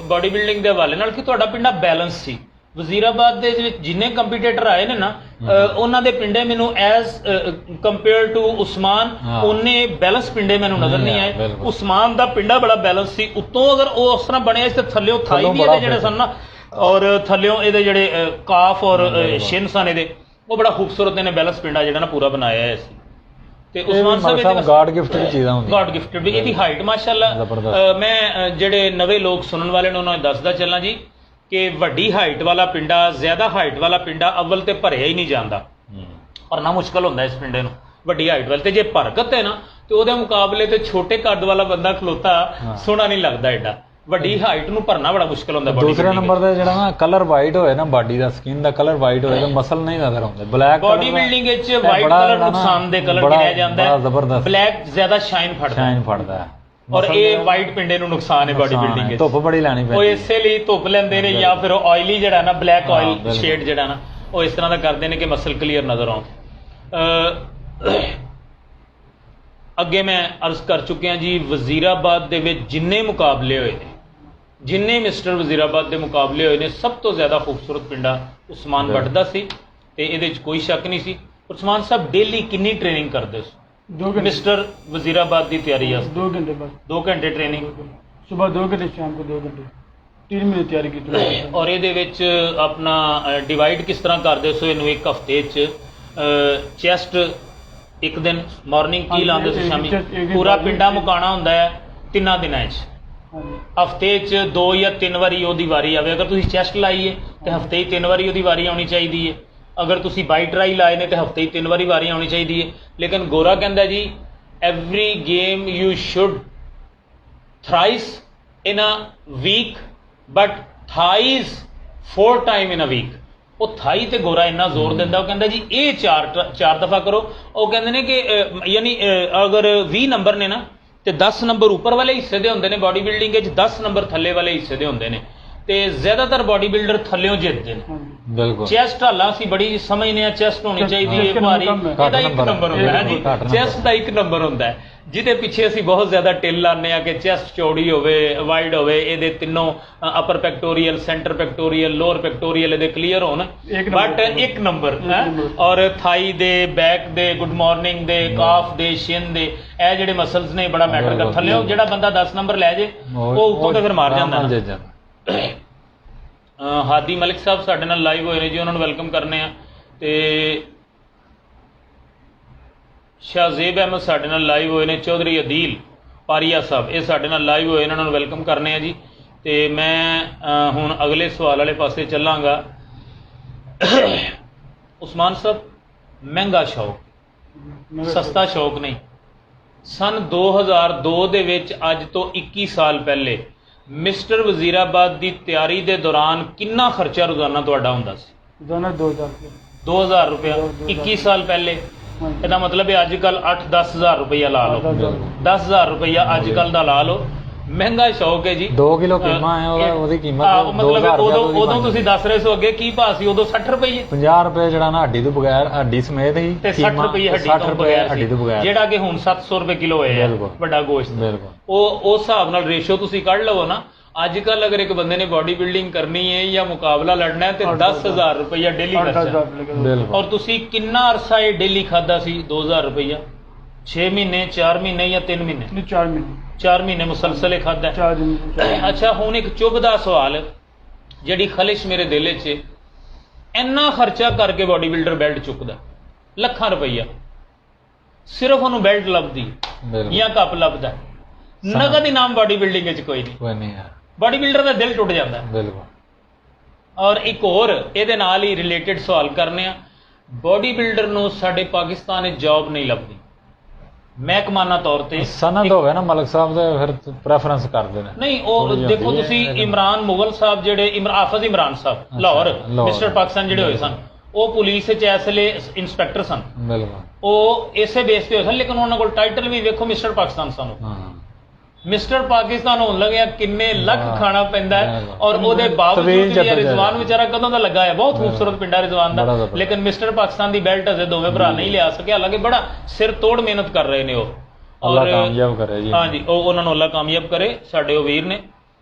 ਬਾਡੀ ਬਿਲਡਿੰਗ ਦੇ ਹਵਾਲੇ ਨਾਲ ਕਿ ਤੁਹਾਡਾ ਪਿੰਡਾ ਬੈਲੈਂਸ ਸੀ। ਵਜ਼ੀਰਾਬਾਦ ਦੇ ਵਿੱਚ ਜਿੰਨੇ ਕੰਪੀਟੀਟਰ ਆਏ ਨੇ ਨਾ, ਉਹਨਾਂ ਦੇ ਪਿੰਡੇ ਮੈਨੂੰ ਐਜ਼ ਕੰਪੇਅਰ ਟੂ ਉਸਮਾਨ ਉਹਨੇ ਬੈਲੈਂਸ ਪਿੰਡੇ ਮੈਨੂੰ ਨਜ਼ਰ ਨਹੀਂ ਆਏ। ਉਸਮਾਨ ਦਾ ਪਿੰਡਾ ਬੜਾ ਬੈਲੈਂਸ ਸੀ। ਉੱਤੋਂ ਅਗਰ ਉਹ ਉਸ ਤਰ੍ਹਾਂ ਬਣਿਆ ਤੇ ਥੱਲਿਓਂ ਥਾਈ ਵੀ ਇਹਦੇ ਜਿਹੜੇ ਸਨ ਨਾ, ਔਰ ਥੱਲਿਓਂ ਇਹਦੇ ਜਿਹੜੇ ਕਾਫ ਔਰ ਸ਼ਿਨ ਸਨ ਇਹਦੇ, ਉਹ ਬੜਾ ਖੂਬਸੂਰਤ ਇਹਨੇ ਬੈਲੈਂਸ ਪਿੰਡਾ ਜਿਹੜਾ ਨਾ ਪੂਰਾ ਬਣਾਇਆ ਹੈ ਸੀ। ਤੇ ਉਸਮਾਨ ਸਾਹਿਬ ਗਾਡ ਗਿਫਟਡ ਚੀਜ਼ਾਂ ਹੁੰਦੀਆਂ, ਗਾਡ ਗਿਫਟਡ ਵੀ। ਇਹਦੀ ਹਾਈਟ ਮਾਸ਼ਾਅੱਲਾ, ਮੈਂ ਜਿਹੜੇ ਨਵੇਂ ਲੋਕ ਸੁਣਨ ਵਾਲੇ ਨੇ ਉਹਨਾਂ ਨੂੰ ਦੱਸਦਾ ਚੱਲਾਂ ਜੀ ਕਿ ਵੱਡੀ ਹਾਈਟ ਵਾਲਾ ਪਿੰਡਾ, ਜ਼ਿਆਦਾ ਹਾਈਟ ਵਾਲਾ ਪਿੰਡਾ ਅਵਲ ਤੇ ਭਰਿਆ ਹੀ ਨਹੀਂ ਜਾਂਦਾ, ਭਰਨਾ ਮੁਸ਼ਕਲ ਹੁੰਦਾ ਇਸ ਪਿੰਡੇ ਨੂੰ ਵੱਡੀ ਹਾਈਟ ਵਾਲੇ ਤੇ। ਜੇ ਭਰਕਤ ਹੈ ਨਾ ਤੇ ਉਹਦੇ ਮੁਕਾਬਲੇ ਤੇ ਛੋਟੇ ਕੱਦ ਵਾਲਾ ਬੰਦਾ ਖਲੋਤਾ ਸੋਹਣਾ ਨਹੀਂ ਲੱਗਦਾ ਐਡਾ। ਵੱਡੀ ਹਾਈਟ ਨੂੰ ਭਰਨਾ ਬੜਾ ਮੁਸ਼ਕਲ ਹੁੰਦਾ। ਦੂਸਰੇ ਨੰਬਰ ਤੇ ਜਿਹੜਾ ਨਾ ਕਲਰ ਵਾਈਟ ਹੋਏ ਨਾ, ਬਾਡੀ ਦਾ ਸਕਿਨ ਦਾ ਕਲਰ ਵਾਈਟ ਹੋਏ ਤਾਂ ਮਸਲ ਨਹੀਂ ਨਜ਼ਰ ਆਉਂਦੇ। ਬਲੈਕ ਬਾਡੀ ਬਿਲਡਿੰਗ ਵਿੱਚ ਵਾਈਟ ਕਲਰ ਨੁਕਸਾਨ ਦੇ ਕਲਰ ਗਿਣਿਆ ਜਾਂਦਾ ਹੈ, ਬਲੈਕ ਜ਼ਿਆਦਾ ਸ਼ਾਈਨ ਫੜਦਾ ਹੈ। ਔਰ ਇਹ ਵਾਈਟ ਪਿੰਡੇ ਨੂੰ ਨੁਕਸਾਨ ਹੈ ਬਾਡੀ ਬਿਲਡਿੰਗ ਵਿੱਚ। ਧੁੱਪ ਬੜੀ ਲੈਣੀ ਪੈਂਦੀ, ਉਹ ਇਸੇ ਲਈ ਧੁੱਪ ਲੈਂਦੇ ਨੇ ਜਾਂ ਫਿਰ ਆਇਲੀ ਜਿਹੜਾ ਨਾ ਬਲੈਕ ਆਇਲ ਸ਼ੇਡ ਜਿਹੜਾ ਨਾ ਉਹ ਇਸ ਤਰ੍ਹਾਂ ਦਾ ਕਰਦੇ ਨੇ ਕਿ ਮਸਲ ਕਲੀਅਰ ਨਜ਼ਰ ਆਉਣ। ਅੱਗੇ ਮੈਂ ਅਰਜ਼ ਕਰ ਚੁੱਕਿਆ ਜੀ, ਵਜ਼ੀਰਾਬਾਦ ਦੇ ਵਿੱਚ ਜਿੰਨੇ ਮੁਕਾਬਲੇ ਹੋਏ ਨੇ, ਜਿੰਨੇ ਮਿਸਟਰ ਵਜ਼ੀਰਾਬਾਦ ਦੇ ਮੁਕਾਬਲੇ ਹੋਏ ਨੇ, ਸਭ ਤੋਂ ਜ਼ਿਆਦਾ ਖੂਬਸੂਰਤ ਪਿੰਡਾ ਉਸਮਾਨ ਭੱਟ ਦਾ ਸੀ ਤੇ ਇਹਦੇ 'ਚ ਕੋਈ ਸ਼ੱਕ ਨਹੀਂ ਸੀ। ਉਸਮਾਨ ਸਾਹਿਬ ਡੇਲੀ ਕਿੰਨੀ ਟ੍ਰੇਨਿੰਗ ਕਰਦੇ ਸੀ? 2 घंटे मिस्टर वजीराबाद की तैयारी है? 2 घंटे बस। 2 घंटे ट्रेनिंग, सुबह 2 घंटे, शाम को 2 घंटे, 3 महीने तैयारी की। और ये अपना डिवाइड किस तरह करते सो इनू? एक हफ्ते चैसट एक दिन मॉर्निंग की लाते सो, शामी पूरा पिंडा मुकाना होंदा है 3 दिनों हफ्ते 2 या 3 वारी ओदी वारी आवे। अगर तुसीं चैसट लाई है तो हफ्ते 3 वारी ओदी वारी आनी चाहिए है। अगर तुसी बाई ट्राई लाए ने तो हफ्ते 3 वारी वारी आनी चाहिए है। लेकिन गोरा कहता जी every game you should thrice in a week but thighs 4 time in a week. वो थाई ते गोरा इन्ना जोर दिंदा, वो कहता जी ये 4 दफ़ा करो। वो कहते हैं कि यानी अगर 20 नंबर ने ना तो 10 नंबर उपर वाले हिस्से दे होंदे ने बॉडी बिल्डिंग, 10 नंबर थल्ले वाले हिस्से दे होंदे ने ते ज़्यादातर बॉडी बिल्डर थल्लियों जितते हैं। बिल्कुल चैसट हालां असीं बड़ी समझने आ चैसट होनी चाहिए है भारी, ਇਹਦਾ 1 नंबर होंदा है जी, चैसट ਦਾ 1 नंबर होंदा है, ਜਿਹਦੇ ਪਿੱਛੇ ਅਸੀਂ ਬਹੁਤ ਜ਼ਿਆਦਾ ਟਿਲ ਲਾਉਂਦੇ ਆ ਕਿ ਚੈਸਟ ਚੌੜੀ ਹੋਵੇ, ਵਾਈਡ ਹੋਵੇ, ਇਹਦੇ ਤਿੰਨੋਂ ਅਪਰ ਪੈਕਟੋਰੀਅਲ, ਸੈਂਟਰ ਪੈਕਟੋਰੀਅਲ, ਲੋਅਰ ਪੈਕਟੋਰੀਅਲ ਇਹਦੇ ਕਲੀਅਰ ਹੋਣ। ਬਟ 1 ਨੰਬਰ ਔਰ ਥਾਈ ਦੇ, ਬੈਕ ਦੇ, ਗੁੱਡ ਮਾਰਨਿੰਗ ਦੇ, ਕਾਫ ਦੇ, ਸ਼ਿਨ ਦੇ, ਇਹ ਜਿਹੜੇ ਮਸਲਸ ਨੇ ਬੜਾ ਮੈਟਰ ਕਰ। ਥੱਲੇ ਜਿਹੜਾ ਬੰਦਾ 10 ਨੰਬਰ ਲੈ ਜੇ ਉਹ ਉੱਤੋਂ ਤੇ ਫਿਰ ਮਾਰ ਜਾਂਦਾ। ਹਾਦੀ ਮਲਿਕ ਸਾਹਿਬ ਸਾਡੇ ਨਾਲ ਲਾਈਵ ਹੋਏ ਨੇ ਜੀ, ਉਹਨਾਂ ਨੂੰ ਵੈਲਕਮ ਕਰਨੇ ਆ। ਤੇ ਸ਼ਾਹਜ਼ੇਬ ਅਹਿਮਦ ਸਾਡੇ ਨਾਲ ਲਾਈਵ ਹੋਏ ਨੇ, ਚੌਧਰੀ ਅਦੀਲ ਪਾਰੀਆ ਸਾਹਿਬ ਇਹ ਸਾਡੇ ਨਾਲ ਲਾਈਵ ਹੋਏ, ਇਹਨਾਂ ਨੂੰ ਵੈਲਕਮ ਕਰਨੇ ਆ ਜੀ। ਤੇ ਮੈਂ ਹੁਣ ਅਗਲੇ ਸਵਾਲ ਵਾਲੇ ਪਾਸੇ ਚੱਲਾਂਗਾ। ਉਸਮਾਨ ਸਾਹਿਬ, ਮਹਿੰਗਾ ਸ਼ੌਕ, ਸਸਤਾ ਸ਼ੌਕ ਨਹੀਂ। ਸਨ 2002 ਦੇ ਵਿੱਚ, ਅੱਜ ਤੋਂ 21 ਸਾਲ ਪਹਿਲੇ, ਮਿਸਟਰ ਵਜ਼ੀਰਾਬਾਦ ਦੀ ਤਿਆਰੀ ਦੇ ਦੌਰਾਨ ਕਿੰਨਾ ਖਰਚਾ ਰੋਜ਼ਾਨਾ ਤੁਹਾਡਾ ਹੁੰਦਾ ਸੀ? ਰੋਜ਼ਾਨਾ 2000 ਰੁਪਏ। 2000 ਰੁਪਇਆ 21 ਸਾਲ ਪਹਿਲੇ। ਇਹਦਾ ਮਤਲਬ ਹੈ ਅੱਜ ਕੱਲ੍ਹ 8-10 ਹਜ਼ਾਰ ਰੁਪਈਆ ਲਾ ਲਓ, 10,000 ਰੁਪਈਆ ਅੱਜ ਕੱਲ੍ਹ ਦਾ ਲਾ ਲਓ। ਮਹਿੰਗਾ ਸ਼ੌਕ ਹੈ ਜੀ। 2 ਕਿਲੋ ਕੀਮਾ ਹੈ ਉਹਦੀ ਕੀਮਤ ਮਤਲਬ ਉਦੋਂ ਤੁਸੀਂ ਦੱਸ ਰਹੇ ਸੋ ਅੱਗੇ ਕੀ ਭਾਅ ਸੀ? ਉਦੋਂ 60 ਰੁਪਏ, 50 ਰੁਪਏ ਜਿਹੜਾ ਨਾ ਹੱਡੀ ਤੋਂ ਬਗੈਰ, ਹੱਡੀ ਸਮੇਤ ਹੀ, ਤੇ 60 ਰੁਪਏ ਹੱਡੀ ਤੋਂ ਬਗੈਰ, ਜਿਹੜਾ ਕਿ ਹੁਣ 700 ਰੁਪਏ ਕਿਲੋ ਹੈ ਵੱਡਾ ਗੋਸ਼ਤ। ਬਿਲਕੁਲ। ਉਹ ਉਸ ਹਿਸਾਬ ਨਾਲ ਰੇਸ਼ੋ ਤੁਸੀਂ ਕੱਢ ਲਵੋ ਨਾ। ਅੱਜ ਕੱਲ ਅਗਰ ਇੱਕ ਬੰਦੇ ਨੇ ਬਾਡੀ ਬਿਲਡਿੰਗ ਕਰਨੀ ਹੈ ਜਾਂ ਮੁਕਾਬਲਾ ਲੜਨਾ ਹੈ ਤੇ 10,000 ਰੁਪਇਆ ਡੇਲੀ ਖਰਚਾ। ਔਰ ਤੁਸੀਂ ਕਿੰਨਾ ਅਰਸਾ ਇਹ ਡੇਲੀ ਖਾਦਾ ਸੀ 2,000 ਰੁਪਇਆ? 6 ਮਹੀਨੇ, 4 ਮਹੀਨੇ ਜਾਂ 3 ਮਹੀਨੇ? 4 ਮਹੀਨੇ। 4 ਮਹੀਨੇ ਮੁਸਲਸਲ ਇਹ ਖਾਦਾ। ਅੱਛਾ, ਹੁਣ ਇੱਕ ਚੁੱਭ ਦਾ ਸਵਾਲ, ਜਿਹੜੀ ਖਲਿਸ਼ ਮੇਰੇ ਦਿਲ 'ਚ, ਇੰਨਾ ਖਰਚਾ ਕਰਕੇ ਬਾਡੀ ਬਿਲਡਰ ਬੈਲਟ ਚੁੱਕਦਾ ਲੱਖਾਂ ਰੁਪਈਆ, ਸਿਰਫ ਉਹਨੂੰ ਬੈਲਟ ਲੱਭਦੀ ਜਾਂ ਕੱਪ ਲੱਭਦਾ, ਨਗਦ ਇਨਾਮ ਬਾਡੀ ਬਿਲਡਿੰਗ 'ਚ ਕੋਈ ਨਹੀਂ। ਬਾਡੀ ਬਿਲਡਰ ਦਾ ਦਿਲ ਟੁੱਟ ਜਾਂਦਾ। ਬਿਲਕੁਲ। ਔਰ ਇੱਕ ਹੋਰ ਇਹਦੇ ਨਾਲ ਹੀ ਰਿਲੇਟਡ ਸਵਾਲ ਕਰਨੇ ਆ। ਬਾਡੀ ਬਿਲਡਰ ਨੂੰ ਸਾਡੇ ਪਾਕਿਸਤਾਨ ਵਿੱਚ ਜੌਬ ਨਹੀਂ ਲੱਭਦੀ। ਮਹਿਕਮਾਨਾ ਤੌਰ ਤੇ ਸਨਦ ਹੋਵੇ ਨਾ ਮਲਕ ਸਾਹਿਬ ਦੇ, ਫਿਰ ਪ੍ਰੈਫਰੈਂਸ ਕਰਦੇ ਨੇ। ਨਹੀਂ, ਉਹ ਦੇਖੋ ਤੁਸੀਂ, ਇਮਰਾਨ ਮੁਗਲ ਸਾਹਿਬ ਜਿਹੜੇ, ਹਾਫਿਜ਼ ਇਮਰਾਨ ਸਾਹਿਬ ਲਾਹੌਰ ਮਿਸਟਰ ਪਾਕਿਸਤਾਨ ਜਿਹੜੇ ਹੋਏ ਸਨ, ਉਹ ਪੁਲਿਸ 'ਚ ਇਸ ਵੇਲੇ ਇੰਸਪੈਕਟਰ ਸਨ। ਬਿਲਕੁਲ। ਉਹ ਇਸੇ ਬੇਸ ਤੇ ਹੋਏ ਸਨ, ਲੇਕਿਨ ਉਹਨਾਂ ਕੋਲ ਟਾਈਟਲ ਵੀ ਵੇਖੋ ਮਿਸਟਰ ਪਾਕਿਸਤਾਨ ਸਨ। ਮਿਸਟਰ ਪਾਕਿਸਤਾਨ ਹੋਣ ਲੱਗਿਆ ਕਿੰਨੇ ਲੱਖ ਖਾਣਾ ਪੈਂਦਾ ਹੈ। ਔਰ ਉਹਦੇ ਬਾਵਜੂਦ ਰਿਜ਼ਵਾਨ ਵਿਚਾਰਾ ਕਦੋਂ ਦਾ ਲੱਗਾ ਹੈ, ਬਹੁਤ ਖੂਬਸੂਰਤ ਪਿੰਡਾ ਰਿਜ਼ਵਾਨ ਦਾ, ਲੇਕਿਨ ਮਿਸਟਰ ਪਾਕਿਸਤਾਨ ਦੀ ਬੈਲਟ ਅਜੇ ਦੋਵੇਂ ਭਰਾ ਨਹੀਂ ਲਿਆ ਸਕਿਆ। ਹਾਲਾਂਕਿ ਬੜਾ ਸਿਰ ਤੋੜ ਮਿਹਨਤ ਕਰ ਰਹੇ ਨੇ ਉਹ। ਅੱਲਾਹ ਕਾਮਯਾਬ ਕਰੇ ਜੀ। ਹਾਂਜੀ, ਉਹਨਾਂ ਨੂੰ ਅੱਲਾਹ ਕਾਮਯਾਬ ਕਰੇ, ਸਾਡੇ ਉਹ ਵੀਰ ਨੇ।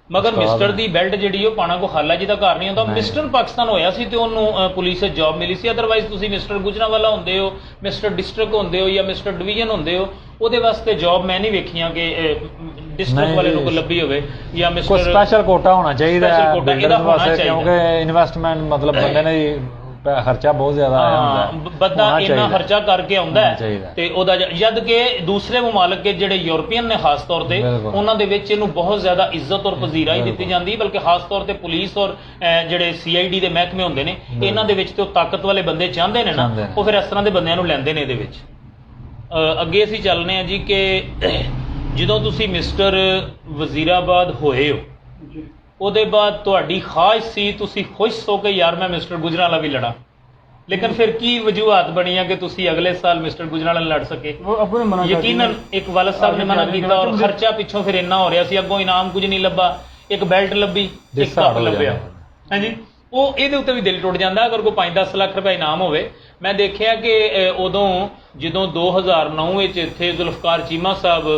ਮਗਰ ਮਿਸਟਰ ਦੀ ਬੈਲਟ ਜਿਹੜੀ ਉਹ ਪਾਣਾ ਕੋ ਖਾਲਾ ਜੀ ਦਾ ਘਰ ਨਹੀਂ ਹੁੰਦਾ। ਮਿਸਟਰ ਪਾਕਿਸਤਾਨ ਹੋਇਆ ਸੀ ਤੇ ਉਹਨੂੰ ਪੁਲਿਸ 'ਚ ਜੌਬ ਮਿਲੀ ਸੀ। ਅਦਰਵਾਈਜ਼ ਤੁਸੀਂ ਮਿਸਟਰ ਗੁਜਰਾਂਵਾਲਾ ਹੁੰਦੇ ਹੋ, ਮਿਸਟਰ ਡਿਸਟ੍ਰਿਕਟ ਹੁੰਦੇ ਹੋ ਜਾਂ ਮਿਸਟਰ ਡਿਵੀਜ਼ਨ ਹੁੰਦੇ ਹੋ, ਉਹਦੇ ਵਾਸਤੇ ਜੌਬ ਮੈਂ ਨਹੀਂ ਵੇਖੀਆਂ ਕਿ ਡਿਸਟ੍ਰਿਕਟ ਵਾਲੇ ਨੂੰ ਕੋਈ ਲੱਭੀ ਹੋਵੇ ਜਾਂ ਮਿਸਟਰ ਸਪੈਸ਼ਲ ਕੋਟਾ ਹੋਣਾ ਚਾਹੀਦਾ ਹੈ ਇਹਦਾ ਹੋਣਾ ਚਾਹੀਦਾ, ਕਿਉਂਕਿ ਇਨਵੈਸਟਮੈਂਟ ਮਤਲਬ ਬੰਦੇ ਨੇ ਖਰਚਾ ਬਹੁਤ ਜ਼ਿਆਦਾ ਆਇਆ ਹੁੰਦਾ, ਬੰਦਾ ਇੰਨਾ ਖਰਚਾ ਕਰਕੇ ਆਉਂਦਾ ਤੇ ਉਹਦਾ, ਜਦ ਕਿ ਦੂਸਰੇ ਮੁਮਾਲਕ ਕੇ ਜਿਹੜੇ ਯੂਰਪੀਅਨ ਨੇ ਖਾਸ ਤੌਰ ਤੇ, ਉਹਨਾਂ ਦੇ ਵਿੱਚ ਇਹਨੂੰ ਬਹੁਤ ਜ਼ਿਆਦਾ ਇੱਜ਼ਤ ਔਰ ਪਜ਼ੀਰਾਈ ਦਿੱਤੀ ਜਾਂਦੀ। ਬਲਕਿ ਖਾਸ ਤੌਰ ਤੇ ਪੁਲਿਸ ਔਰ ਜਿਹੜੇ CID ਦੇ ਮਹਿਕਮੇ ਹੁੰਦੇ ਨੇ, ਇਹਨਾਂ ਦੇ ਵਿੱਚ ਤੇ ਉਹ ਤਾਕਤ ਵਾਲੇ ਬੰਦੇ ਚਾਹੁੰਦੇ ਨੇ ਨਾ, ਉਹ ਫਿਰ ਇਸ ਤਰ੍ਹਾਂ ਦੇ ਬੰਦਿਆਂ ਨੂੰ ਲੈਂਦੇ ਨੇ ਇਹਦੇ ਵਿੱਚ। ਅੱਗੇ ਅਸੀਂ ਚੱਲਨੇ ਆ ਜੀ ਕਿ ਜਦੋਂ ਤੁਸੀਂ ਮਿਸਟਰ ਵਜ਼ੀਰਾਬਾਦ ਹੋਏ ਹੋ, ਉਹਦੇ ਬਾਅਦ ਤੁਹਾਡੀ ਖਾਹਿਸ਼ ਸੀ, ਤੁਸੀਂ ਖੁਸ਼ ਹੋ ਕੇ ਯਾਰ ਮੈਂ ਮਿਸਟਰ ਗੁਜਰਾਂਵਾਲਾ ਵੀ ਲੜਾਂ, ਲੇਕਿਨ ਫਿਰ ਕੀ ਵਜੂਹਾਤ ਬਣੀਆਂ ਕਿ ਤੁਸੀਂ ਅਗਲੇ ਸਾਲ ਮਿਸਟਰ ਗੁਜਰਾਂਵਾਲਾ ਲੜ ਸਕੇ? ਯਕੀਨਨ ਇੱਕ ਵਾਲਦ ਸਾਹਿਬ ਨੇ ਮਨਾ ਕੀਤਾ ਔਰ ਖਰਚਾ ਪਿੱਛੋਂ ਫਿਰ ਇੰਨਾ ਹੋ ਰਿਹਾ ਸੀ, ਅੱਗੋਂ ਇਨਾਮ ਕੁਝ ਨਹੀਂ ਲੱਭਾ, ਇੱਕ ਬੈਲਟ ਲੱਭੀ, ਇੱਕ ਕੱਪ ਲੱਭਿਆ। ਹਾਂਜੀ, ਉਹ ਇਹਦੇ ਉੱਤੇ ਵੀ ਦਿਲ ਟੁੱਟ ਜਾਂਦਾ। ਅਗਰ ਕੋਈ 5-10 ਲੱਖ ਰੁਪਏ ਇਨਾਮ ਹੋਵੇ। ਮੈਂ ਦੇਖਿਆ ਕਿ ਉਦੋਂ ਜਦੋਂ 2009 ਵਿੱਚ ਇੱਥੇ ਜ਼ੁਲਫਕਾਰ ਚੀਮਾ ਸਾਹਿਬ